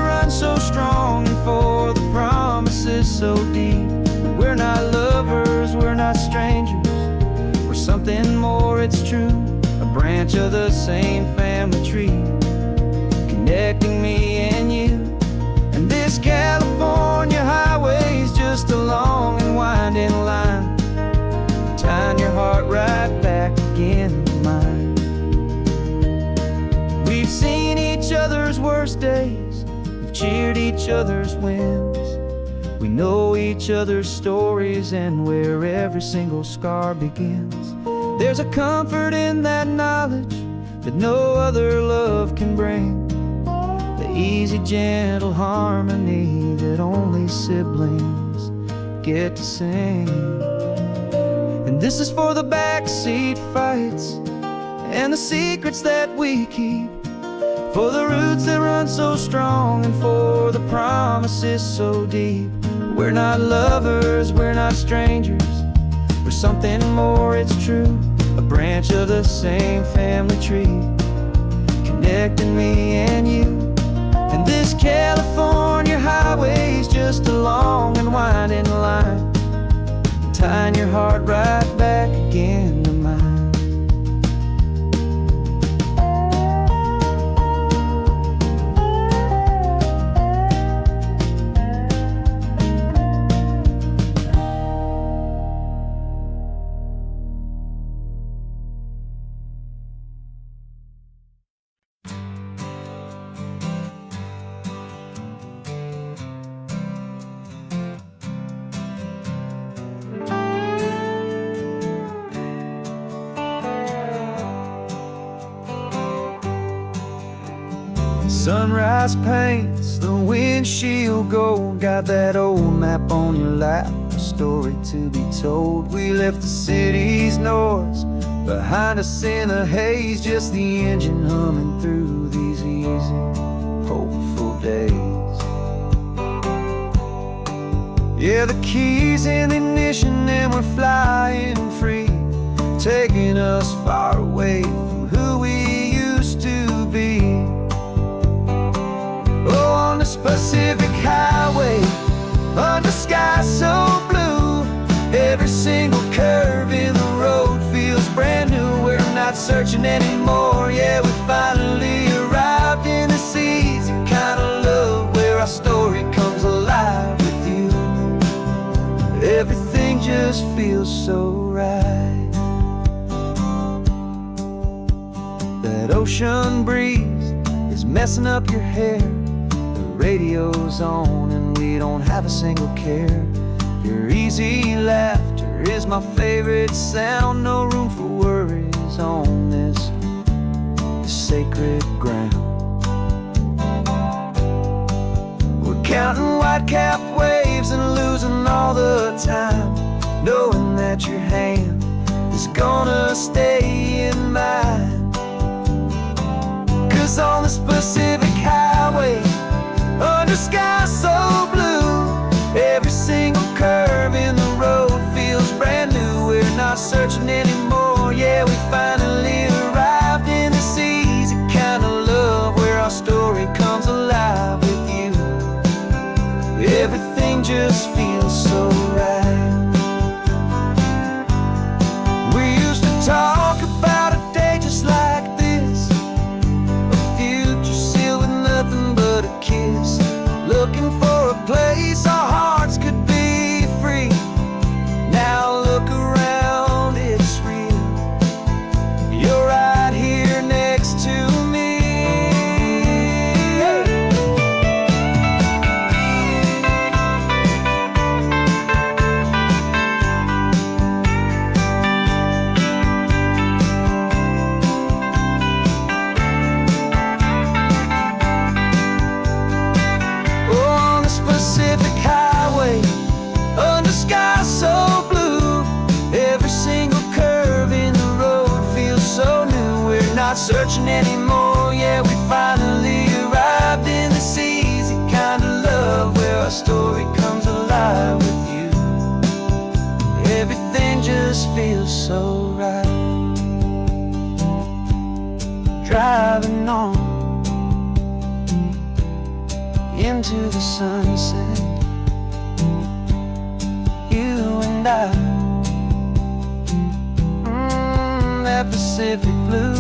of the same family tree, connecting me and you. And this California highway's just a long and winding line, tying your heart right back again to mine. We've seen each other's worst days, we've cheered each other's wins. We know each other's stories and where every single scar begins. There's a comfort in that knowledge that no other love can bring, the easy, gentle harmony that only siblings get to sing. And this is for the backseat fights and the secrets that we keep, for the roots that run so strong and for the promises so deep. We're not lovers, we're not strangers, we're something more, it's true. A branch of the same family tree, connecting me and you. And this California highway's just a long and winding line, tying your heart right back again to mine. Sunrise paints the windshield gold, got that old map on your lap, a story to be told. We left the city's noise behind us in the haze, just the engine humming through these easy, hopeful days. Yeah, the keys in the ignition and we're flying free, taking us far away from who we used to be. Oh, on this Pacific highway, under sky so blue, every single curve in the road feels brand new. We're not searching anymore, yeah, we finally arrived in this easy kind of love, where our story comes alive with you. Everything just feels so right. That ocean breeze is messing up your hair, radio's on and we don't have a single care. Your easy laughter is my favorite sound, no room for worries on this sacred ground. We're counting white-capped waves and losing all the time, knowing that your hand is gonna stay in mine. 'Cause on this Pacific highway, under sky so blue, every single curve in the road feels brand new. We're not searching anymore, yeah, we finally arrived in this easy kind of love, where our story comes alive with you. Everything just feels so right. We used to talk about a day just like this, a future sealed with nothing but a kiss, looking for a place our hearts could be free. Now look around, it's real. You're right here next to me. Pacific highway, under sky so blue, every single curve in the road feels so new. We're not searching anymore, yeah, we finally arrived in this easy kind of love, where our story comes alive with you. Everything just feels so right. Driving on into the sunset, you and I, that Pacific blue.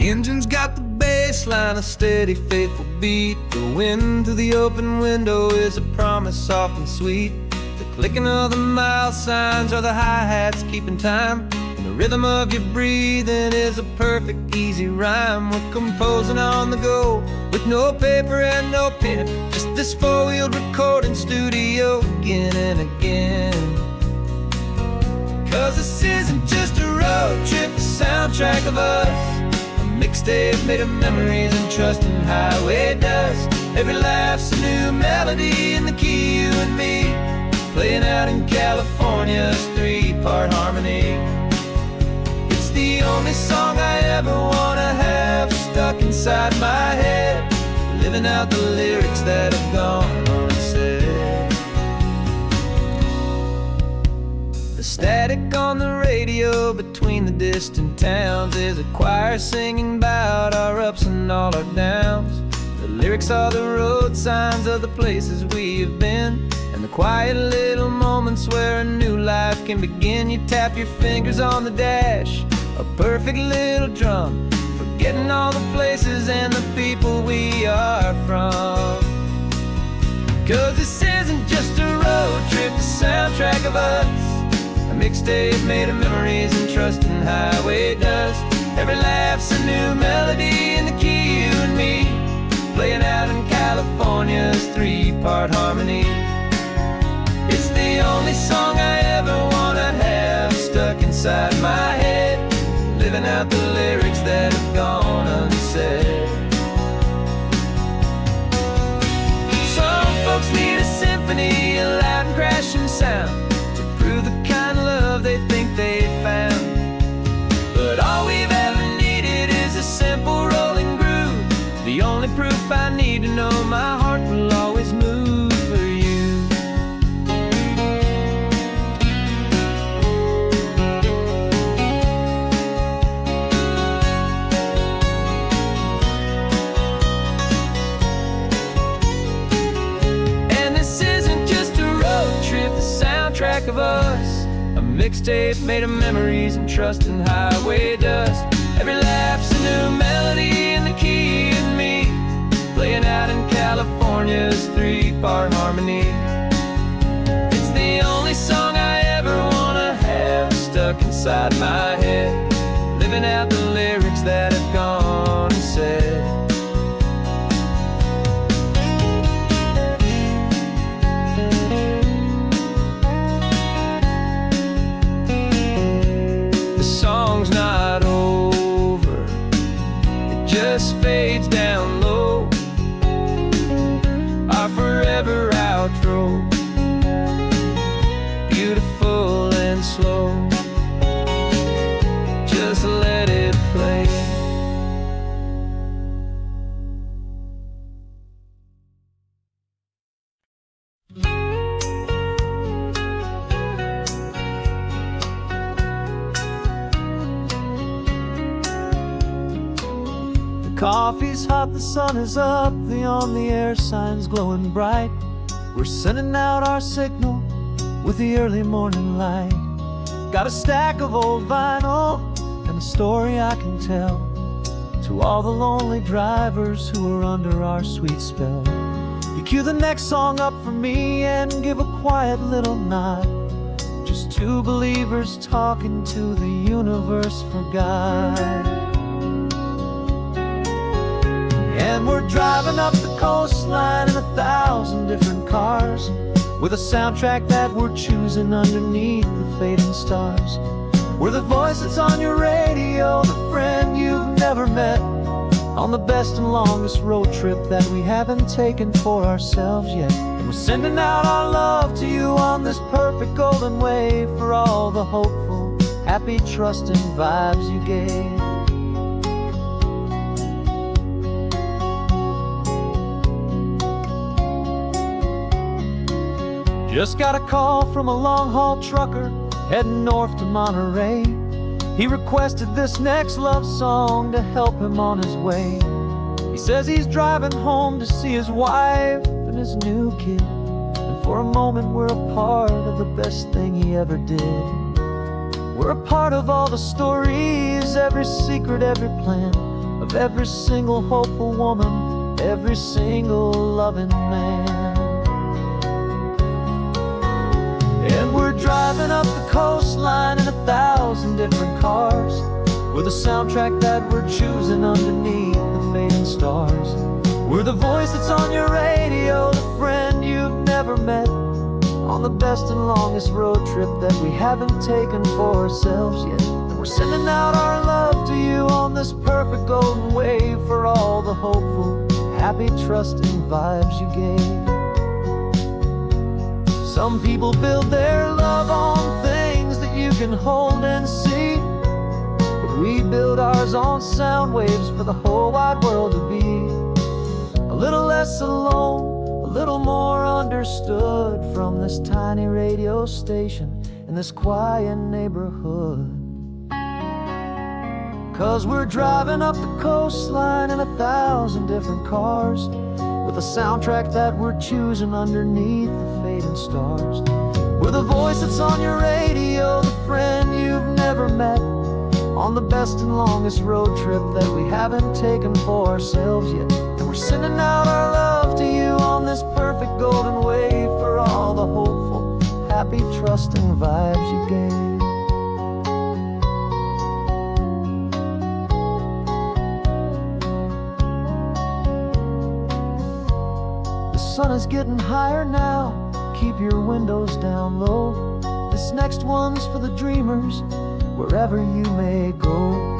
engine's got the bass line, a steady, faithful beat. The wind through the open window is a promise soft and sweet. The clicking of the mile signs are the hi-hats keeping time. And the rhythm of your breathing is a perfect, easy rhyme. We're composing on the go with no paper and no pen, just this four-wheeled recording studio again and again. 'Cause this isn't just a road trip, the soundtrack of us. A mixtape made of memories and trust in highway dust. Every laugh's a new melody in the key, you and me, playing out in California's three-part harmony. It's the only song I ever wanna have stuck inside my head, living out the lyrics that have gone unsaid. The static on the radio between the distant towns is a choir singing about our ups and all our downs. The lyrics are the road signs of the places we have been, and the quiet little moments where a new life can begin. You tap your fingers on the dash, a perfect little drum, forgetting all the places and the people we are from. 'Cause this isn't just a road trip, the soundtrack of us. A mixtape made of memories and trust in highway dust. Every laugh's a new melody in the key, you and me, playing out in California's three-part harmony. It's the only song I ever wanna have stuck inside my head, living out the lyrics that have gone unsaid. Some folks need a symphony, a loud and crashing sound, to prove the kind of love they think they found. But all we've ever needed is a simple rolling groove, the only proof I need to know my heart will always move for you. And this isn't just a road trip, the soundtrack of us. A mixtape made of memories and trust in highway dust. Every laugh's a new melody in the key, and me, playing out in California's three-part harmony. It's the only song I ever wanna have stuck inside my head, living out the lyrics that have gone and said. The song's not over, it just fades down low, our forever outro, beautiful and slow. Just let it play. Coffee's hot, the sun is up, the on-the-air sign's glowing bright. We're sending out our signal with the early morning light. Got a stack of old vinyl and a story I can tell to all the lonely drivers who are under our sweet spell. You cue the next song up for me and give a quiet little nod, just two believers talking to the universe for God. And we're driving up the coastline in 1,000 different cars, with a soundtrack that we're choosing underneath the fading stars. We're the voice that's on your radio, the friend you've never met, on the best and longest road trip that we haven't taken for ourselves yet. And we're sending out our love to you on this perfect golden wave, for all the hopeful, happy, trusting vibes you gave. Just got a call from a long-haul trucker heading north to Monterey. He requested this next love song to help him on his way. He says he's driving home to see his wife and his new kid, and for a moment we're a part of the best thing he ever did. We're a part of all the stories, every secret, every plan, of every single hopeful woman, every single loving man. And we're driving up the coastline in 1,000 different cars, with a soundtrack that we're choosing underneath the fading stars. We're the voice that's on your radio, the friend you've never met, on the best and longest road trip that we haven't taken for ourselves yet. And we're sending out our love to you on this perfect golden wave, for all the hopeful, happy, trusting vibes you gave. Some people build their love on things that you can hold and see, but we build ours on sound waves for the whole wide world to be a little less alone, a little more understood, from this tiny radio station in this quiet neighborhood. 'Cause we're driving up the coastline in 1,000 different cars, with a soundtrack that we're choosing underneath the fading stars. We're the voice that's on your radio, the friend you've never met, on the best and longest road trip that we haven't taken for ourselves yet. And we're sending out our love to you on this perfect golden wave, for all the hopeful, happy, trusting vibes you gave. The sun is getting higher now, keep your windows down low. This next one's for the dreamers, wherever you may go.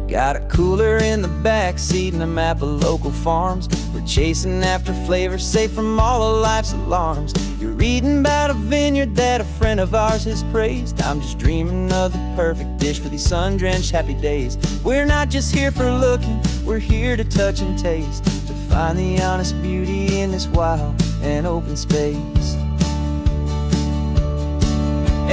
Got a cooler in the back seat and a map of local farms. We're chasing after flavors safe from all of life's alarms. You're reading about a vineyard that a friend of ours has praised. I'm just dreaming of the perfect dish for these sun-drenched happy days. We're not just here for looking, we're here to touch and taste, to find the honest beauty in this wild and open space.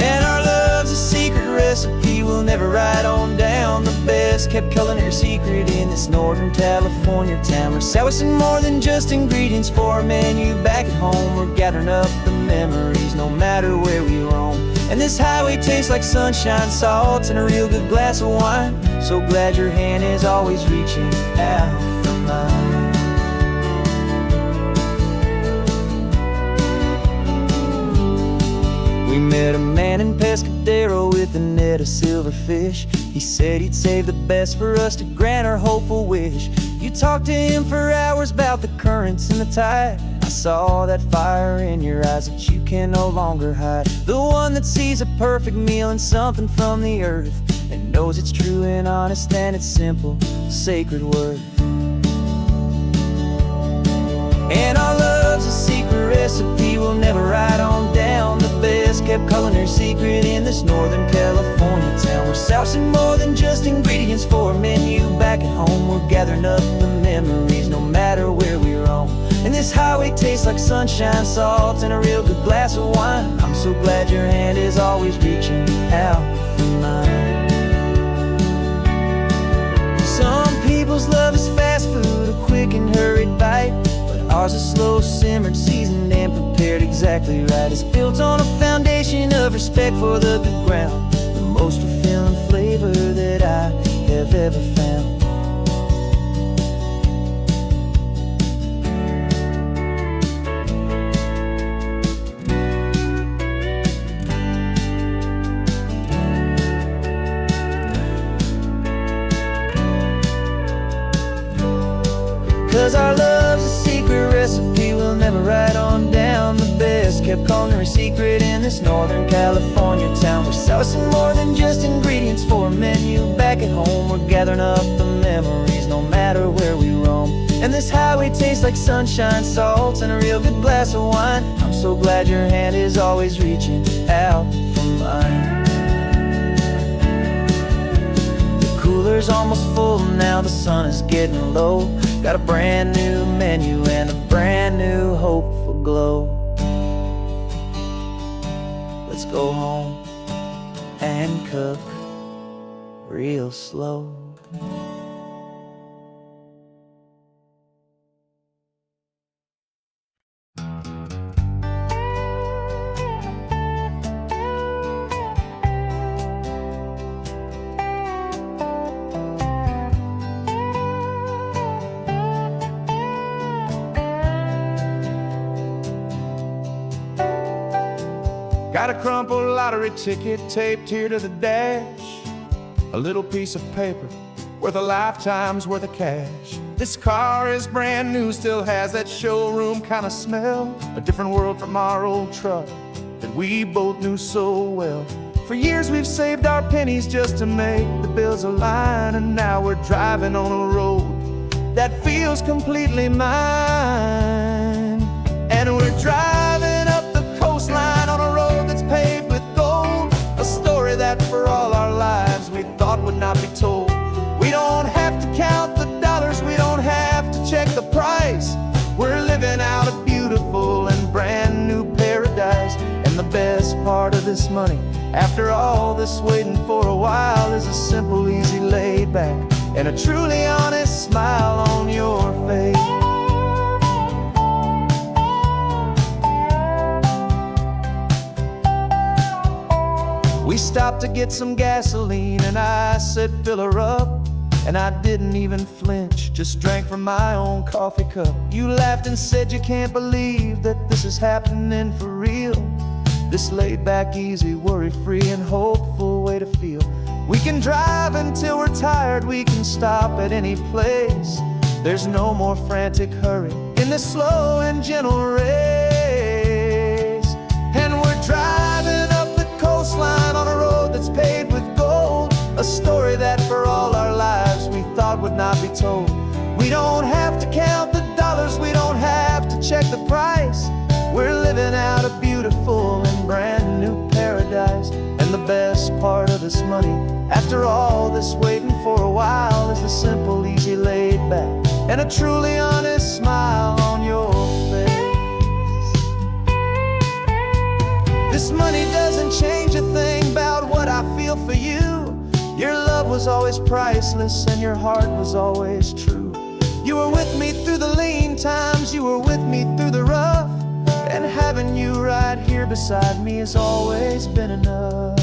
And our love's a secret recipe we'll never write on down, the best kept culinary secret in this Northern California town. We're sourcing more than just ingredients for a menu back at home. We're gathering up the memories no matter where we roam. And this highway tastes like sunshine, salt, and a real good glass of wine. So glad your hand is always reaching out for mine. We met a man in Pescadero with a net of silverfish. He said he'd save the best for us to grant our hopeful wish. You talked to him for hours about the currents and the tide. I saw that fire in your eyes that you can no longer hide. The one that sees a perfect meal and something from the earth, and knows it's true and honest and it's simple, sacred worth. And our love's a secret recipe we'll never write on down, the best kept culinary secret in this Northern California town. We're sourcing more than just ingredients for a menu back at home. We're gathering up the memories no matter where we roam. And this highway tastes like sunshine, salt, and a real good glass of wine. I'm so glad your hand is always reaching out for mine. Some people's love is fast food, a quick and hurried bite, but ours is slow simmered, seasoned, and prepared exactly right. It's built on a foundation of respect for the good ground, the most fulfilling flavor that I have ever found. 'Cause our love's a secret recipe we'll never write on down, the best kept culinary secret in this Northern California town. We're sourcing more than just ingredients for a menu back at home. We're gathering up the memories no matter where we roam. And this highway tastes like sunshine, salt, and a real good glass of wine. I'm so glad your hand is always reaching out for mine. The cooler's almost full now, the sun is getting low. Got a brand new menu and a brand new hopeful glow. Let's go home and cook real slow. Got a crumpled lottery ticket taped here to the dash, a little piece of paper worth a lifetime's worth of cash. This car is brand new, still has that showroom kind of smell, a different world from our old truck that we both knew so well. For years we've saved our pennies just to make the bills align, and now we're driving on a road that feels completely mine. And we're driving up the coastline on a road that's paved with gold, a story that for all our lives we thought would not be told. We don't have to count the dollars, we don't have to check the price. We're living out a beautiful and brand new paradise. And the best part of this money, after all this waiting for a while, is a simple, easy, laid back, and a truly honest smile on your face. We stopped to get some gasoline, and I said, fill her up. And I didn't even flinch, just drank from my own coffee cup. You laughed and said you can't believe that this is happening for real. This laid back, easy, worry-free and hopeful way to feel. We can drive until we're tired, we can stop at any place. There's no more frantic hurry in this slow and gentle race. And we're driving up the coastline on a road that's paved with gold, a story that for all our lives we thought would not be told. We don't have to count the dollars, we don't have to check the price. We're living out a beautiful and brand new paradise. And the best part of this money, after all this waiting for a while, is the simple, easy, laid back, and a truly honest smile on your face. This money doesn't change a thing about what I feel for you. Your love was always priceless and your heart was always true. You were with me through the lean times, you were with me through the rough, and having you right here beside me has always been enough.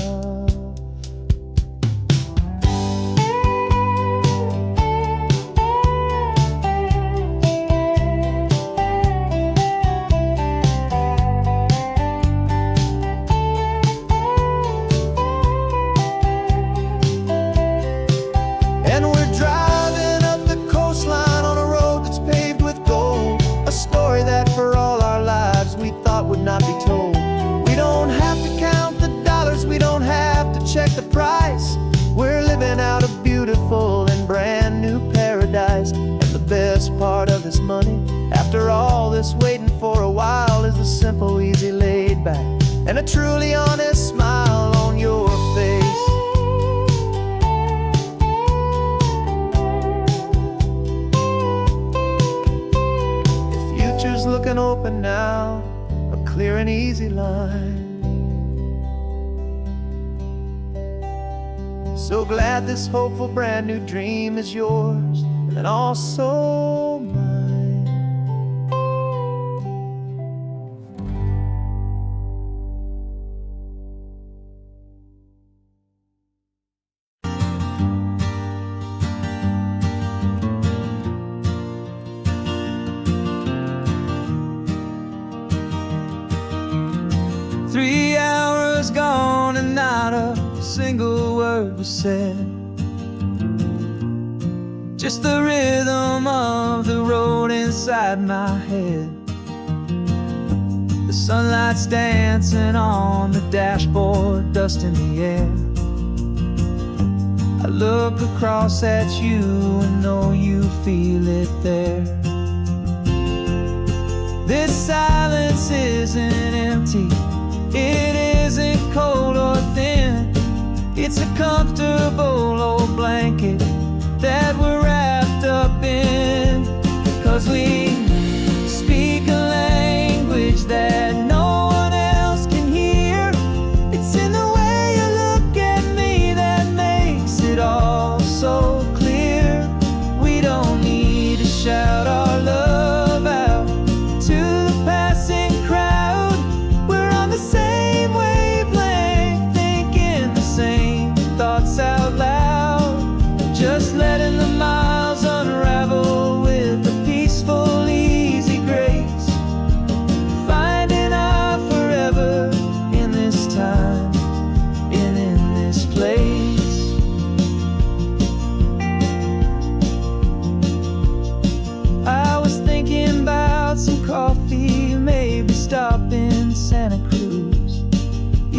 3 hours gone and not a single word was said. Just the rhythm of the road inside my head. The sunlight's dancing on the dashboard, dust in the air. I look across at you and know you feel it there. This silence isn't empty, it isn't cold or thin. It's a comfortable old blanket that we're wrapped up in. 'Cause we speak a language that no one else can hear.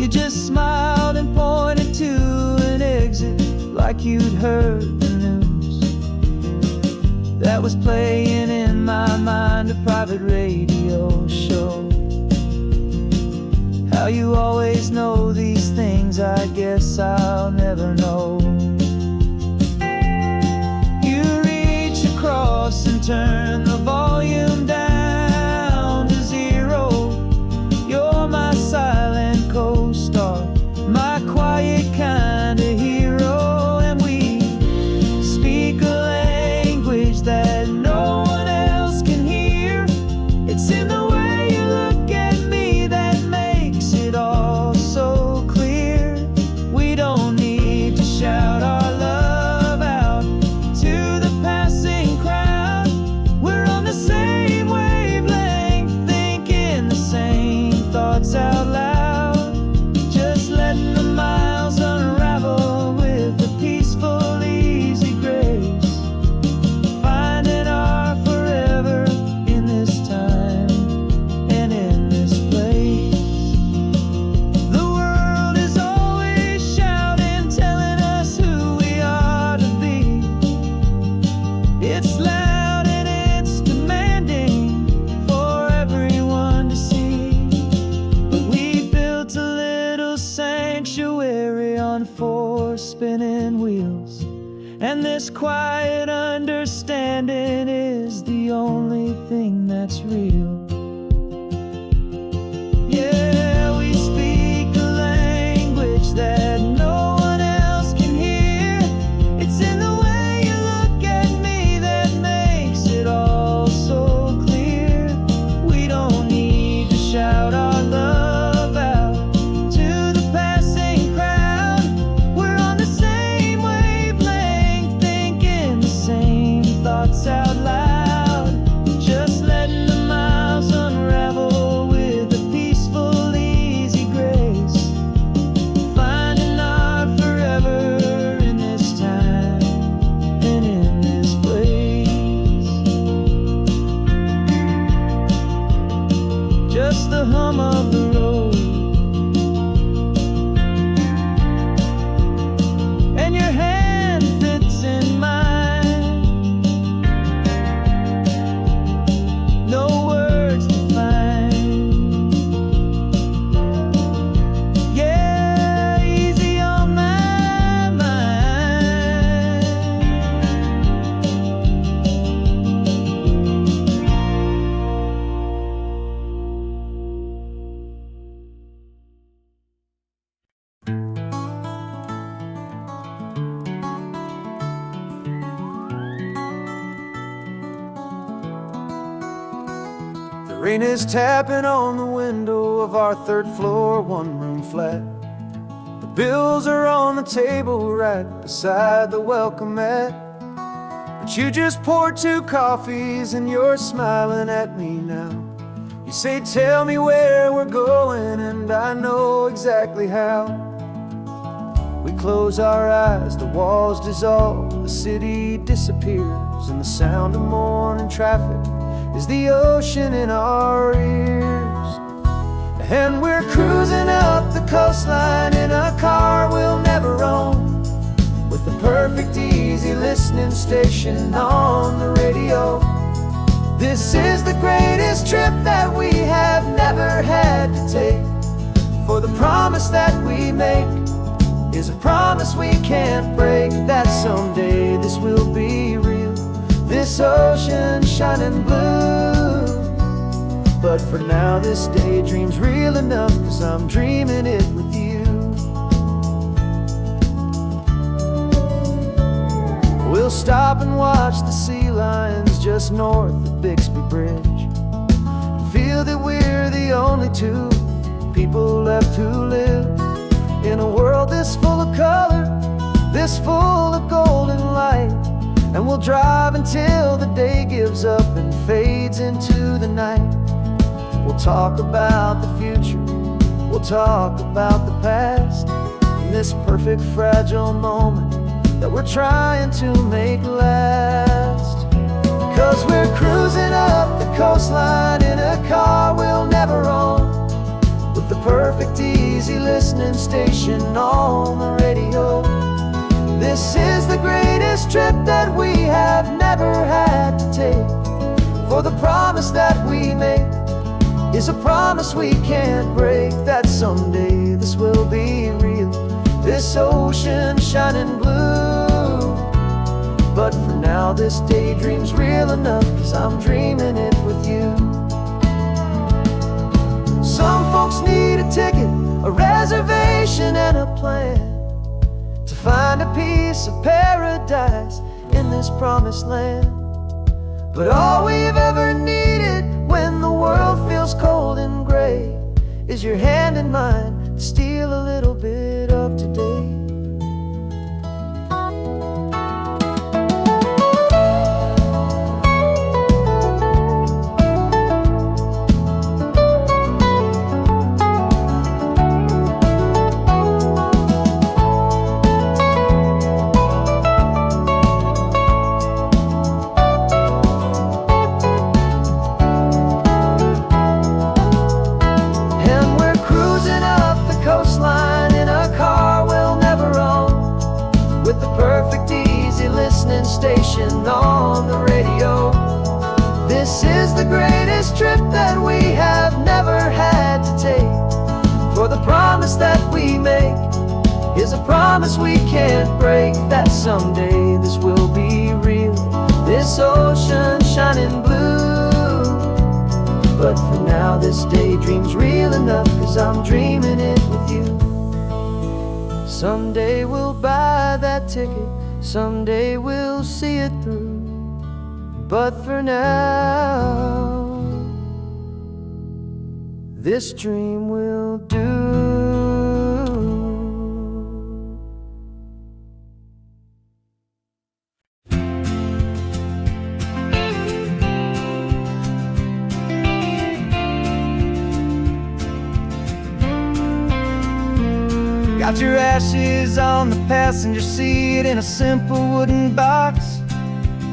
You just smiled and pointed to an exit like you'd heard the news. That was playing in my mind, a private radio show. How you always know these things, I guess I'll never know. You reach across and turn the volume down to 0. You're my silent co-star, my quiet kind of hero. And we speak a language that no one else can hear. It's in the way you look at me that makes it all so clear. We don't need to shout our love out to the passing crowd. We're on the same wavelength, thinking the same thoughts out loud. Just letting the miles unravel with a peaceful, easy grace. Finding our forever in this time and in this place. The world is always shouting, telling us who we are to be. It's loud and it's demanding for everyone to see. But we built a little sanctuary on 4 spinning wheels, and this quiet understanding is the only thing that's real. Yeah, we speak a language that no one else can hear. It's in the way you look at me that makes it all so clear. We don't need to shout our love out to the passing crowd. We're on the same wavelength, thinking the same thoughts out loud. Just letting the miles unravel with a peaceful, easy grace. Finding our forever in this time and in this place. Just the hum of the road and your hand fits in mine. No words to find. Yeah, easy on my mind. The rain is tapping on the window of our 3rd floor, 1-room flat. The bills are on the table right beside the welcome mat. But you just poured 2 coffees and you're smiling at me now. You say, tell me where we're going, and I know exactly how. We close our eyes, the walls dissolve, the city disappears, and the sound of morning traffic is the ocean in our ears. And we're cruising up the coastline in a car we'll never own, with the perfect easy listening station on the radio. This is the greatest trip that we have never had to take, for the promise that we make is a promise we can't break, that someday this will be real, this ocean shining blue. But for now this daydream's real enough, 'cause I'm dreaming it with you. We'll stop and watch the sea lions just north of Bixby Bridge, and feel that we're the only 2 people left who live in a world this full of color, this full of golden light. And we'll drive until the day gives up and fades into the night. We'll talk about the future, we'll talk about the past, in this perfect fragile moment that we're trying to make last. 'Cause we're cruising up the coastline in a car we'll never own, with the perfect easy listening listening station on the radio. This is the greatest trip that we have never had to take. For the promise that we make is a promise we can't break, that someday this will be real, this ocean shining blue. But for now this daydream's real enough, 'cause I'm dreaming it with you. Some folks need a ticket, a reservation and a plan to find a piece of paradise in this promised land. But all we've ever needed when the world feels cold and gray is your hand in mine to steal a little bit of today. Station on the radio. This is the greatest trip that we have never had to take. For the promise that we make is a promise we can't break, that someday this will be real, this ocean shining blue. But for now this daydream's real enough, 'cause I'm dreaming it with you. Someday we'll buy that ticket, someday we'll see it through. But for now, this dream will do. Got your ashes on the passenger seat in a simple wooden box.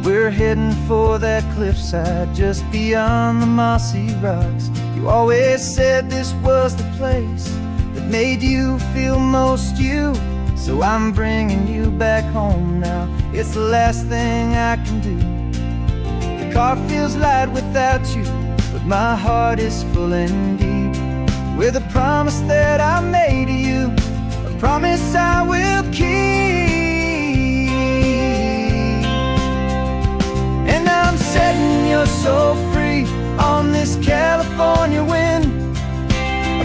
We're heading for that cliffside just beyond the mossy rocks. You always said this was the place that made you feel most you. So I'm bringing you back home now, it's the last thing I can do. The car feels light without you, but my heart is full and deep with a promise that I made to you, promise I will keep. And I'm setting your soul free on this California wind,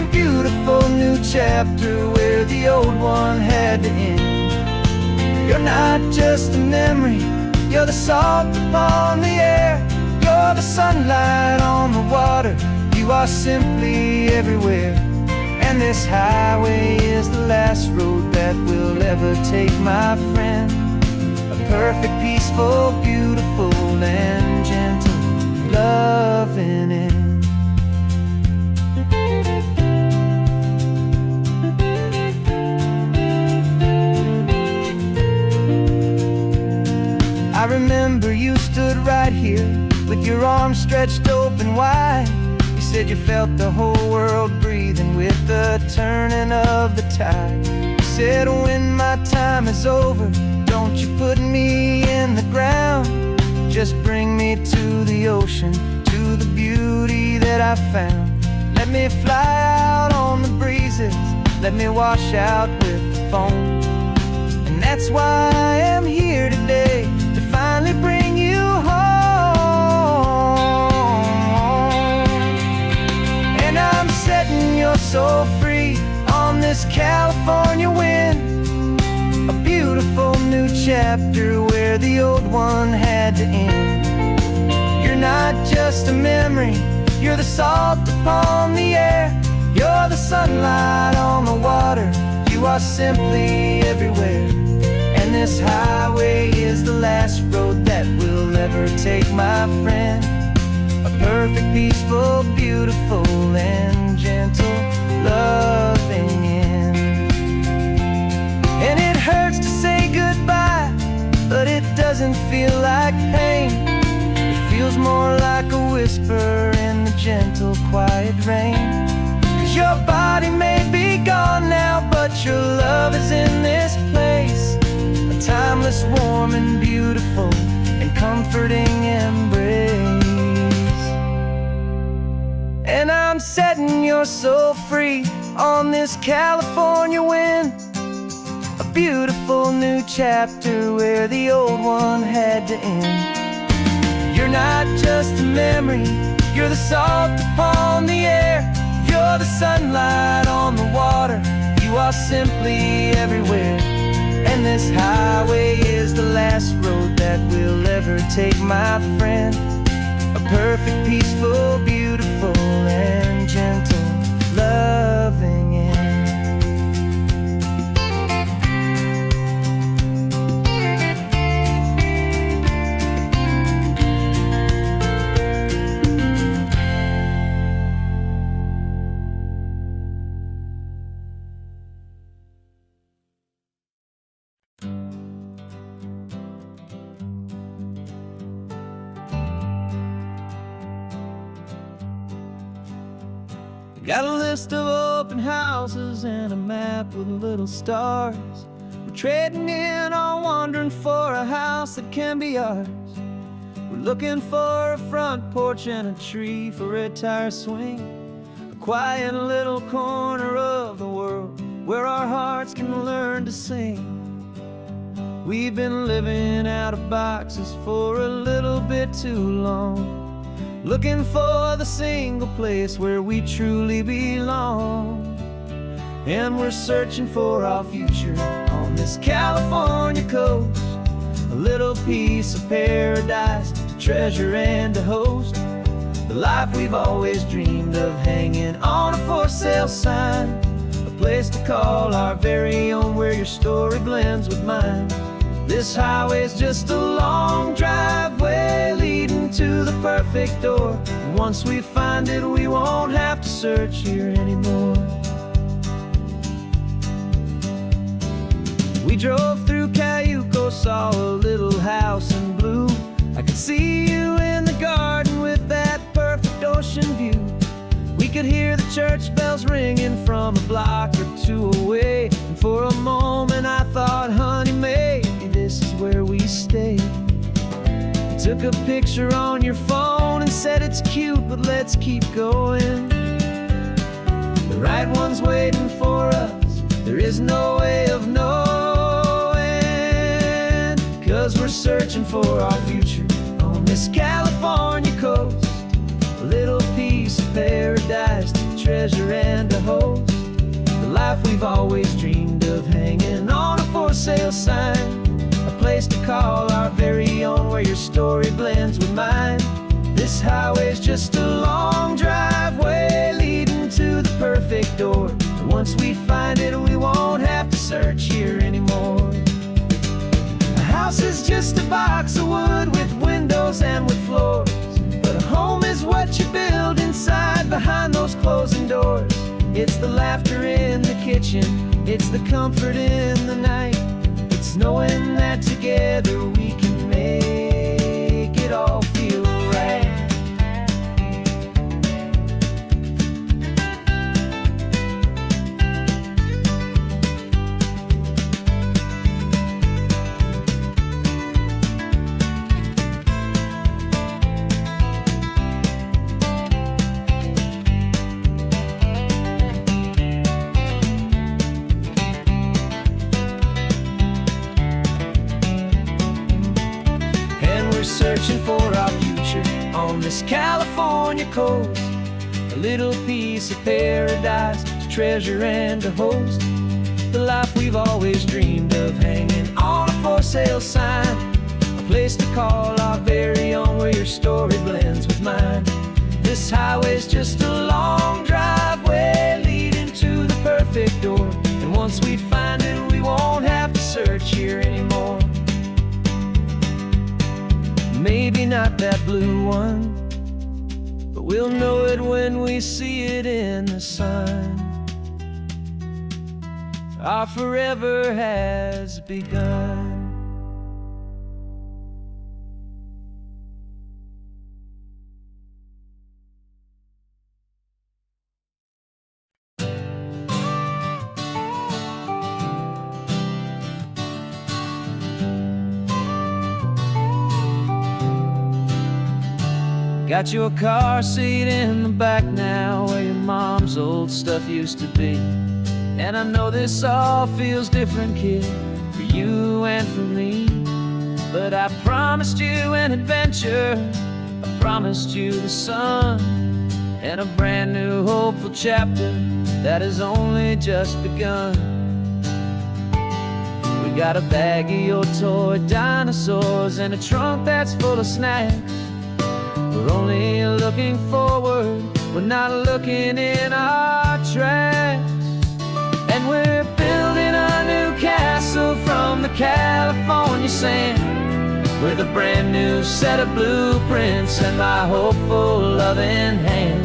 a beautiful new chapter where the old one had to end. You're not just a memory, you're the salt upon the air, you're the sunlight on the water, you are simply everywhere. And this highway is the last road that we'll ever take, my friend. A perfect, peaceful, beautiful, and gentle loving end. I remember you stood right here with your arms stretched open wide. You said you felt the whole world breathing with the turning of the tide. You said when my time is over, don't you put me in the ground, just bring me to the ocean, to the beauty that I found. Let me fly out on the breezes, let me wash out with the foam. And that's why I am here today, to finally bring you home. Setting your soul free on this California wind, a beautiful new chapter where the old one had to end. You're not just a memory, you're the salt upon the air, you're the sunlight on the water, you are simply everywhere. And this highway is the last road that we'll ever take, my friend. A perfect, peaceful, beautiful, and gentle loving end. And it hurts to say goodbye, but it doesn't feel like pain. It feels more like a whisper in the gentle, quiet rain. 'Cause your body may be gone now, but this warm and beautiful and comforting embrace. And I'm setting your soul free on this California wind, a beautiful new chapter where the old one had to end. You're not just a memory, you're the salt upon the air, you're the sunlight on the water, you are simply everywhere. And this highway is the last road that we'll ever take, my friend. A perfect, peaceful, beautiful, and gentle, loving end. Got a list of open houses and a map with little stars. We're trading in or wandering for a house that can be ours. We're looking for a front porch and a tree for a tire swing, a quiet little corner of the world where our hearts can learn to sing. We've been living out of boxes for a little bit too long, looking for the single place where we truly belong. And we're searching for our future on this California coast, a little piece of paradise to treasure and to host, the life we've always dreamed of, hanging on a for sale sign, a place to call our very own where your story blends with mine. This highway's just a long driveway leading to the perfect door, and once we find it we won't have to search here anymore. We drove through Cayuco, saw a little house in blue. I could see you in the garden with that perfect ocean view. We could hear the church bells ringing from a block or two away, and for a moment I thought, honey, maybe this is where we stay. You took a picture on your phone and said it's cute, but let's keep going. The right one's waiting for us, there is no way of knowing, 'cause we're searching for our future on this California coast, a little piece of paradise to treasure and to host, the life we've always dreamed of, hanging on a for sale sign, a place to call our very own where your story blends with mine. This highway's just a long driveway leading to the perfect door, and once we find it we won't have to search here anymore. A house is just a box of wood with windows and with floors, but a home is what you build inside behind those closing doors. It's the laughter in the kitchen, it's the comfort in the night, it's knowing that together we can make it all feel right. Searching for our future on this California coast, a little piece of paradise to treasure and to host, the life we've always dreamed of, hanging on a for sale sign, a place to call our very own where your story blends with mine. This highway's just a long driveway leading to the perfect door, and once we find it we won't have to search here anymore. Maybe not that blue one, but we'll know it when we see it in the sun. Our forever has begun. Got your car seat in the back now, where your mom's old stuff used to be. And I know this all feels different, kid, for you and for me. But I promised you an adventure, I promised you the sun, and a brand new hopeful chapter that has only just begun. We got a bag of your toy dinosaurs and a trunk that's full of snacks. We're only looking forward, we're not looking in our tracks. And we're building a new castle from the California sand, with a brand new set of blueprints and my hopeful loving hand.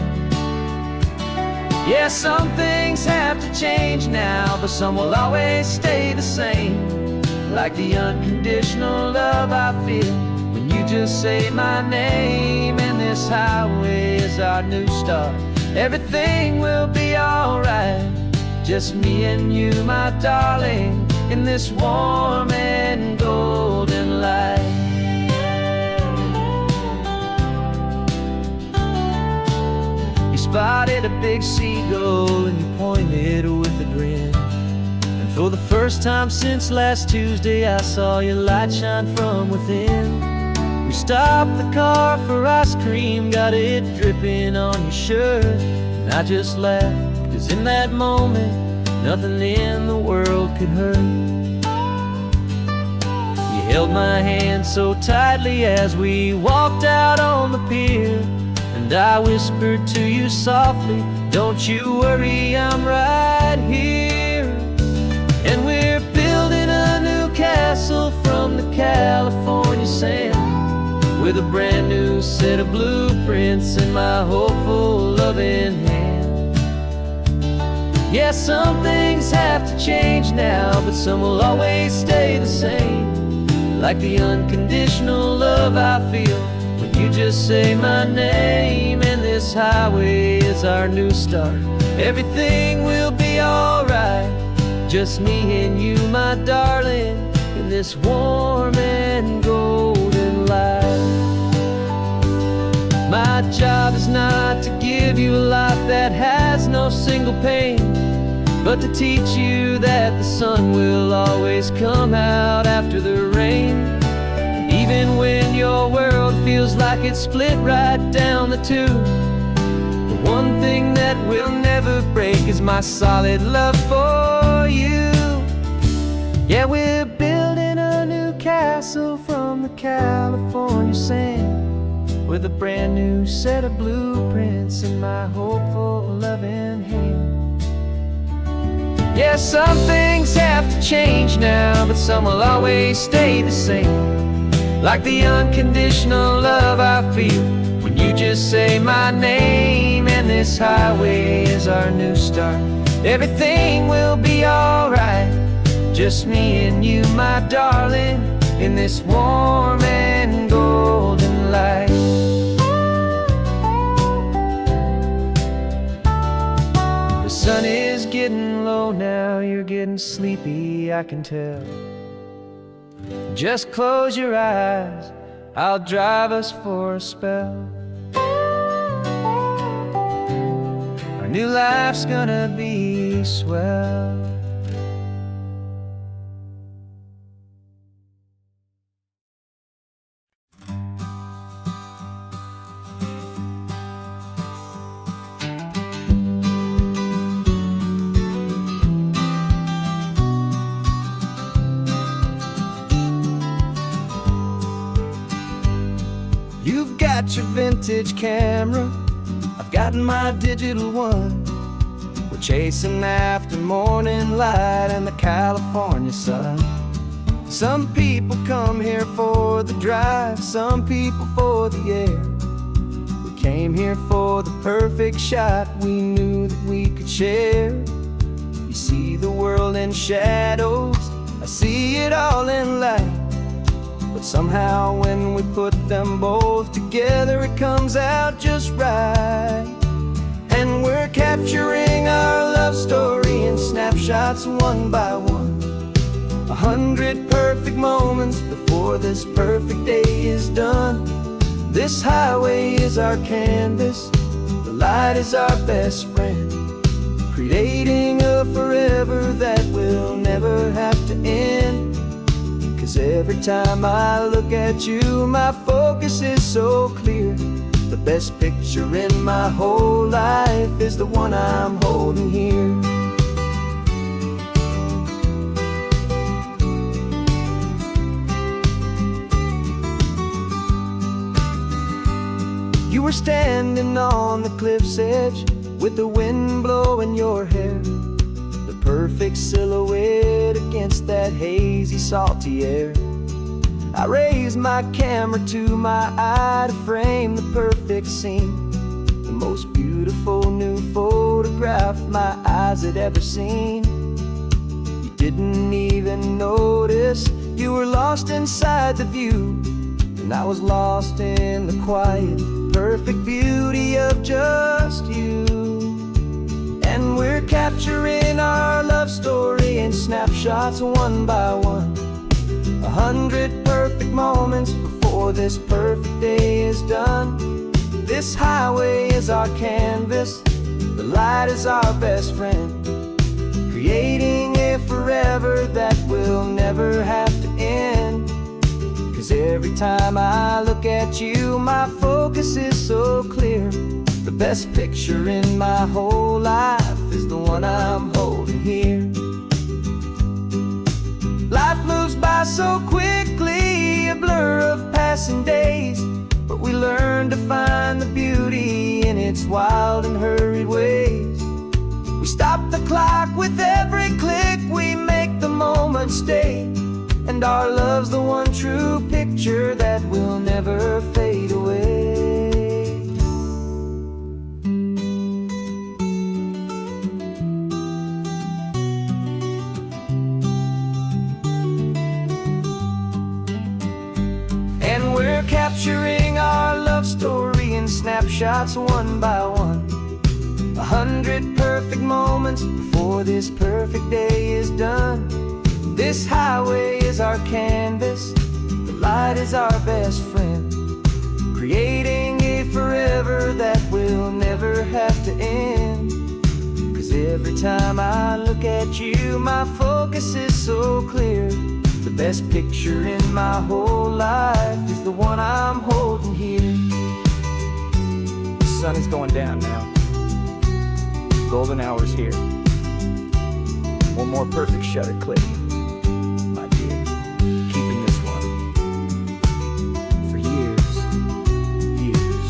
Yeah, some things have to change now, but some will always stay the same. Like the unconditional love I feel when you just say my name. And this highway is our new start. Everything will be alright, just me and you, my darling, in this warm and golden light. You spotted a big seagull and you pointed with a grin. And for the first time since last Tuesday, I saw your light shine from within. We stopped the car for ice cream, got it dripping on your shirt. And I just laughed, 'cause in that moment, nothing in the world could hurt. You held my hand so tightly as we walked out on the pier, and I whispered to you softly, don't you worry, I'm right here. And we're building a new castle from the California sand, with a brand new set of blueprints in my hopeful loving hand. Yeah, some things have to change now, but some will always stay the same. Like the unconditional love I feel when you just say my name. And this highway is our new start. Everything will be alright, just me and you, my darling, in this warm and golden light. My job is not to give you a life that has no single pain, but to teach you that the sun will always come out after the rain. Even when your world feels like it's split right down the two, the one thing that will never break is my solid love for you. Yeah, we're building a new castle from the California sand, with a brand new set of blueprints in my hopeful loving hand. Yeah, some things have to change now, but some will always stay the same. Like the unconditional love I feel when you just say my name. And this highway is our new start. Everything will be alright, just me and you, my darling, in this warm and golden light. The sun is getting low now, you're getting sleepy, I can tell. Just close your eyes, I'll drive us for a spell. Our new life's gonna be swell. You've got your vintage camera, I've got my digital one. We're chasing after morning light and the California sun. Some people come here for the drive, some people for the air. We came here for the perfect shot we knew that we could share. You see the world in shadows, I see it all in light. But somehow when we put them both together, it comes out just right. And we're capturing our love story in snapshots one by one. 100 perfect moments before this perfect day is done. This highway is our canvas, the light is our best friend, creating a forever that will never have to end. 'Cause every time I look at you, my focus is so clear. The best picture in my whole life is the one I'm holding here. You were standing on the cliff's edge with the wind blowing your hair, the perfect silhouette against that hazy, salty air. I raised my camera to my eye to frame the perfect scene, the most beautiful new photograph my eyes had ever seen. You didn't even notice you were lost inside the view, and I was lost in the quiet, perfect beauty of just you. And we're capturing our love story in snapshots one by one, 100 perfect moments before this perfect day is done. This highway is our canvas, the light is our best friend, creating a forever that will never have to end. 'Cause every time I look at you, my focus is so clear. The best picture in my whole life is the one I'm holding here. Life moves by so quickly, a blur of passing days, but we learn to find the beauty in its wild and hurried ways. We stop the clock with every click, we make the moment stay, and our love's the one true picture that will never fade away. And we're capturing our love story in snapshots one by one, 100 perfect moments before this perfect day is done. This highway is our canvas, the light is our best friend, creating a forever that will never have to end. 'Cause every time I look at you, my focus is so clear. The best picture in my whole life is the one I'm holding here. The sun is going down now. Golden hour's here. One more perfect shutter click, my dear. Keeping this one for years, years.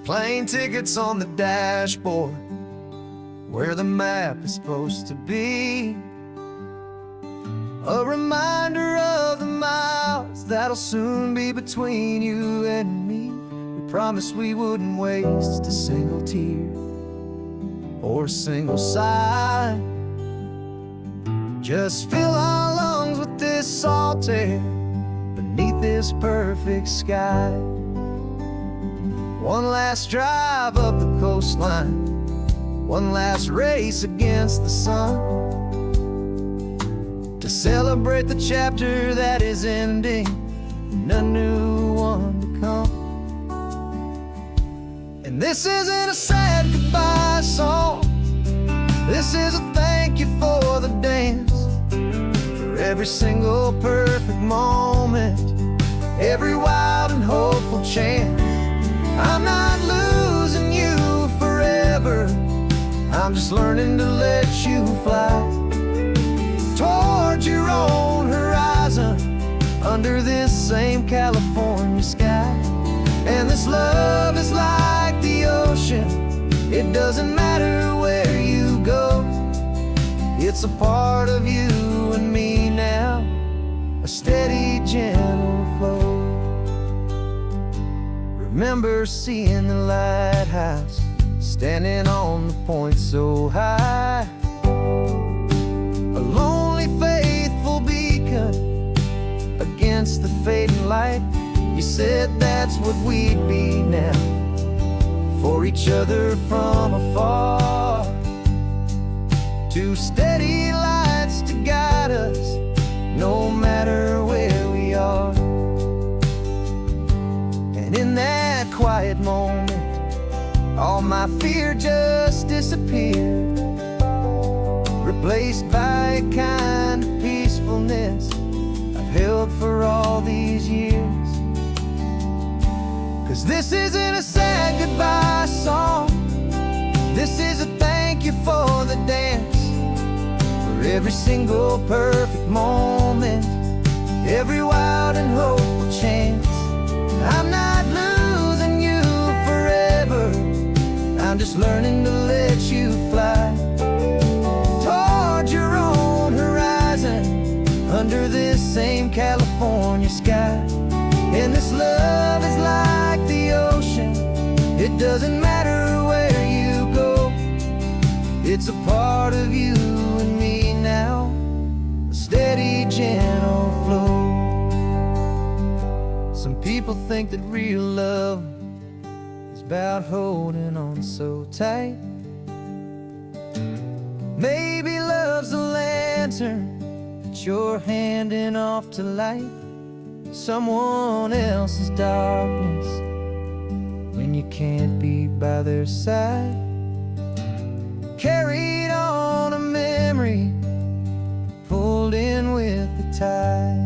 Plane tickets on the dashboard, where the map is supposed to be. A reminder of the miles that'll soon be between you and me. We promised we wouldn't waste a single tear or a single sigh. Just fill our lungs with this salt air beneath this perfect sky. One last drive up the coastline, one last race against the sun, to celebrate the chapter that is ending and a new one to come. And this isn't a sad goodbye song, this is a thank you for the dance, for every single perfect moment, every wild and hopeful chance. I'm not losing you forever, I'm just learning to let you fly towards your own horizon, under this same California sky. And this love is like the ocean, it doesn't matter where you go, it's a part of you and me now, a steady, gentle flow. Remember seeing the lighthouse, standing on the point so high, a lonely, faithful beacon against the fading light. You said that's what we'd be now, for each other from afar. Two steady lights to guide us, no matter where we are. And in that quiet moment, all my fear just disappeared, replaced by a kind of peacefulness I've held for all these years. 'Cause this isn't a sad goodbye song, this is a thank you for the dance, for every single perfect moment, every wild and hopeful chance. I'm not losing you forever, I'm just learning to let you fly toward your own horizon, under this same California sky. And this love is like the ocean, it doesn't matter where you go, it's a part of you and me now, a steady, gentle flow. Some people think that real love is about holding on so tight. Maybe love's a lantern that you're handing off to light someone else's darkness when you can't be by their side. Carried on a memory, pulled in with the tide.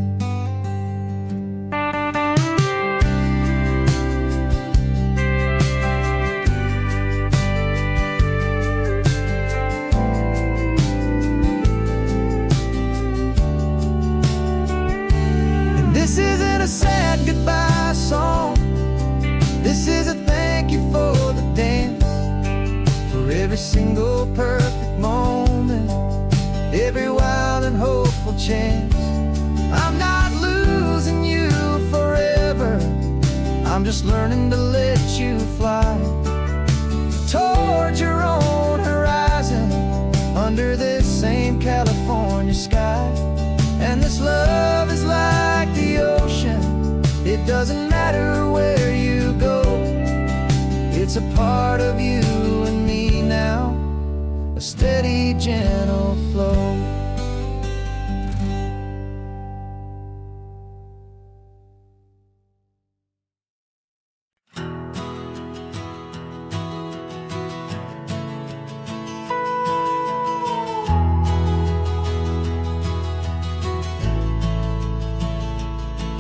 This isn't a sad goodbye song, this is a thank you for the dance, for every single perfect moment, every wild and hopeful chance. I'm not losing you forever, I'm just learning to let you fly toward your own horizon, under this same California sky. And this love is like the ocean, it doesn't matter where you go, it's a part of you and me now, a steady, gentle flow.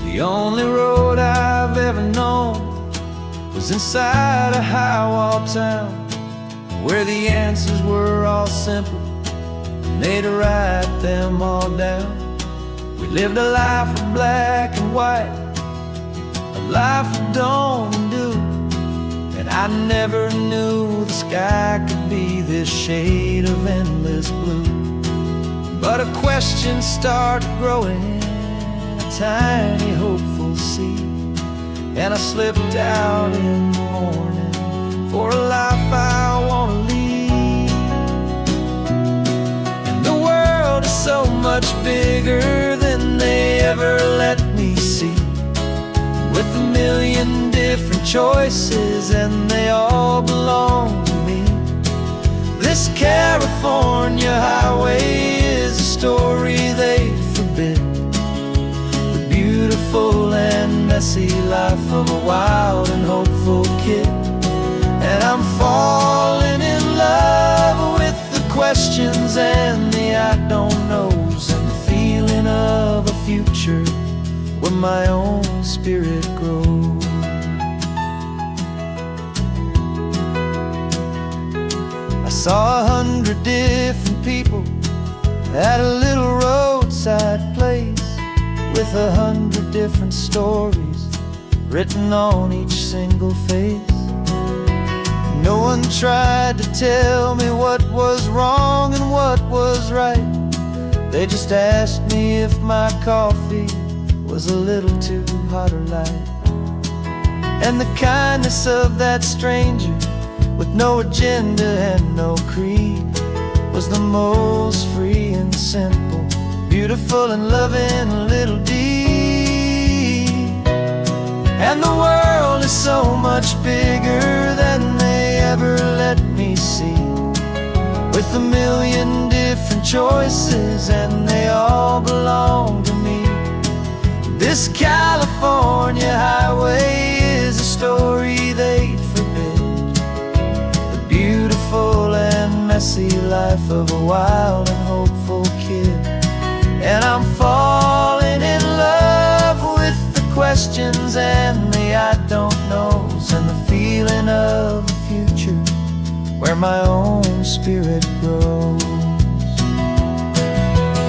The only road I've ever known was inside a high-wall town, where the answers were all simple and they'd write them all down. We lived a life of black and white, a life of don't and do, and I never knew the sky could be this shade of endless blue. But a question started growing, tiny hopeful seed, and I slipped out in the morning for a life I want to lead. And the world is so much bigger than they ever let me see, with a million different choices and they all belong to me. This California highway is a story they forbid, beautiful and messy life of a wild and hopeful kid. And I'm falling in love with the questions and the I don't knows, and the feeling of a future where my own spirit grows. I saw 100 different people at a little roadside place, with 100 different stories written on each single face. No one tried to tell me what was wrong and what was right, they just asked me if my coffee was a little too hot or light. And the kindness of that stranger, with no agenda and no creed, was the most free and simple, beautiful and loving little deed. And the world is so much bigger than they ever let me see, with a million different choices and they all belong to me. This California highway is a story they'd forbid, the beautiful and messy life of a wild and hopeful kid. And I'm falling in love with the questions and the I don't knows, and the feeling of the future where my own spirit grows.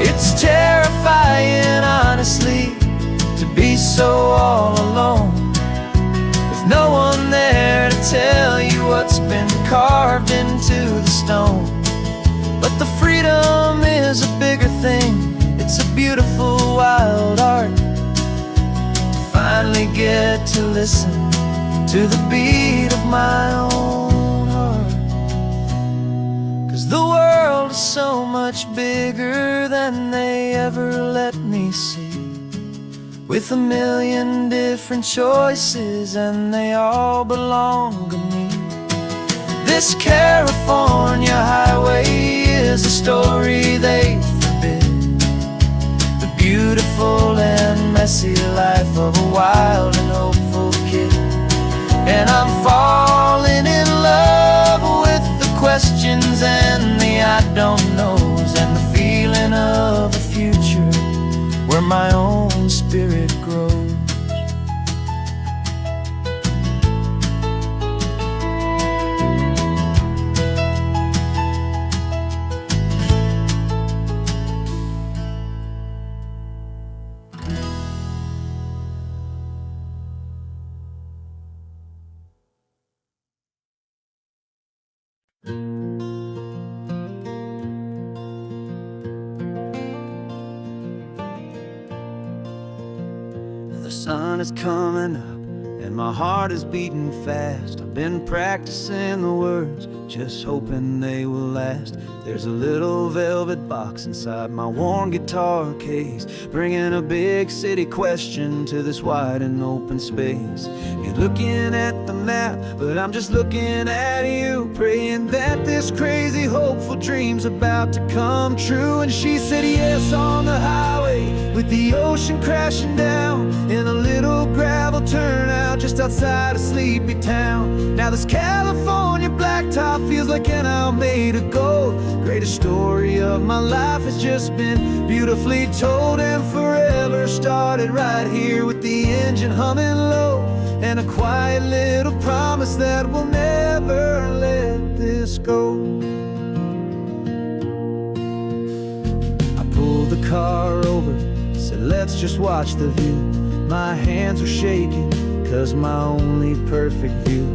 It's terrifying, honestly, to be so all alone, with no one there to tell you what's been carved into the stone. But the freedom is a bigger thing, it's a beautiful wild art. Finally get to listen to the beat of my own heart. 'Cause the world is so much bigger than they ever let me see, with a million different choices and they all belong to me. This California highway is a story they forbid, the beautiful and messy life of a wild and hopeful kid. And I'm falling in love with the questions and the I don't knows, and the feeling of the future where my own spirit grows. The sun is coming up and my heart is beating fast. I've been practicing the words, just hoping they will last. There's a little velvet box inside my worn guitar case, bringing a big city question to this wide and open space. You're looking at the map, but I'm just looking at you, praying that this crazy hopeful dream's about to come true. And she said yes on the highway, with the ocean crashing down in a little gravel turnout just outside a sleepy town. Now this California blacktop feels like an isle made of gold. Greatest story of my life has just been beautifully told, and forever started right here with the engine humming low, and a quiet little promise that we'll never let this go. I pulled the car over, said let's just watch the view. My hands were shaking, 'cause my only perfect view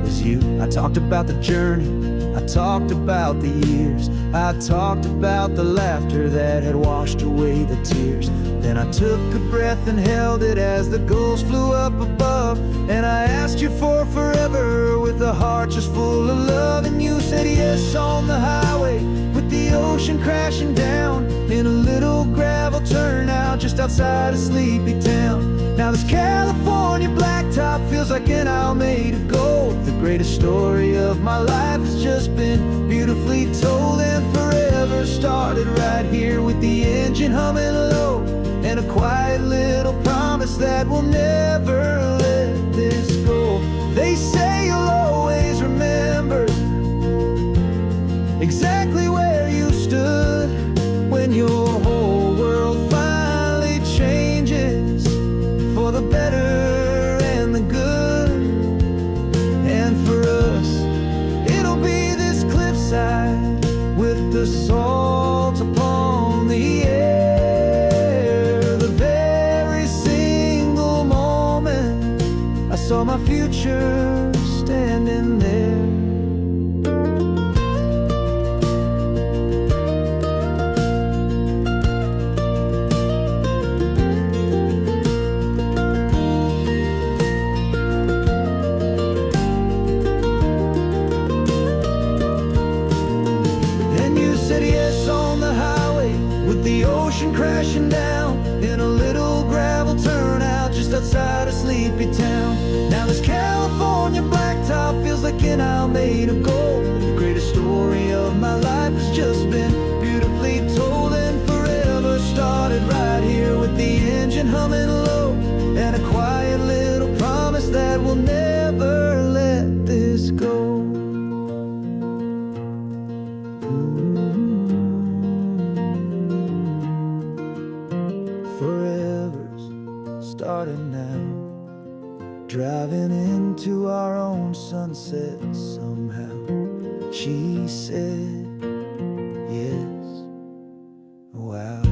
was you. I talked about the journey, I talked about the years, I talked about the laughter that had washed away the tears. Then I took a breath and held it as the gulls flew up above, and I asked you for forever with a heart just full of love. And you said yes on the highway, with the ocean crashing down in a little gravel turnout just outside a sleepy town. Now this California blacktop feels like an isle made of gold. The greatest story of my life has just been beautifully told, and forever started right here with the engine humming low, and a quiet little promise that we'll never let this go. They say you'll always remember exactly where you stood when your whole world finally changes for the better and the good. And for us, it'll be this cliffside with the salt upon the air. The very single moment I saw my future standing there. Crashing down in a little gravel turnout just outside a sleepy town. made of gold. The greatest story of my life has just been beautifully told, and forever started right here with the engine humming low, and a quiet little promise that we'll never let this go. Forever's starting now, driving into our own sunset somehow. She said, yes, wow.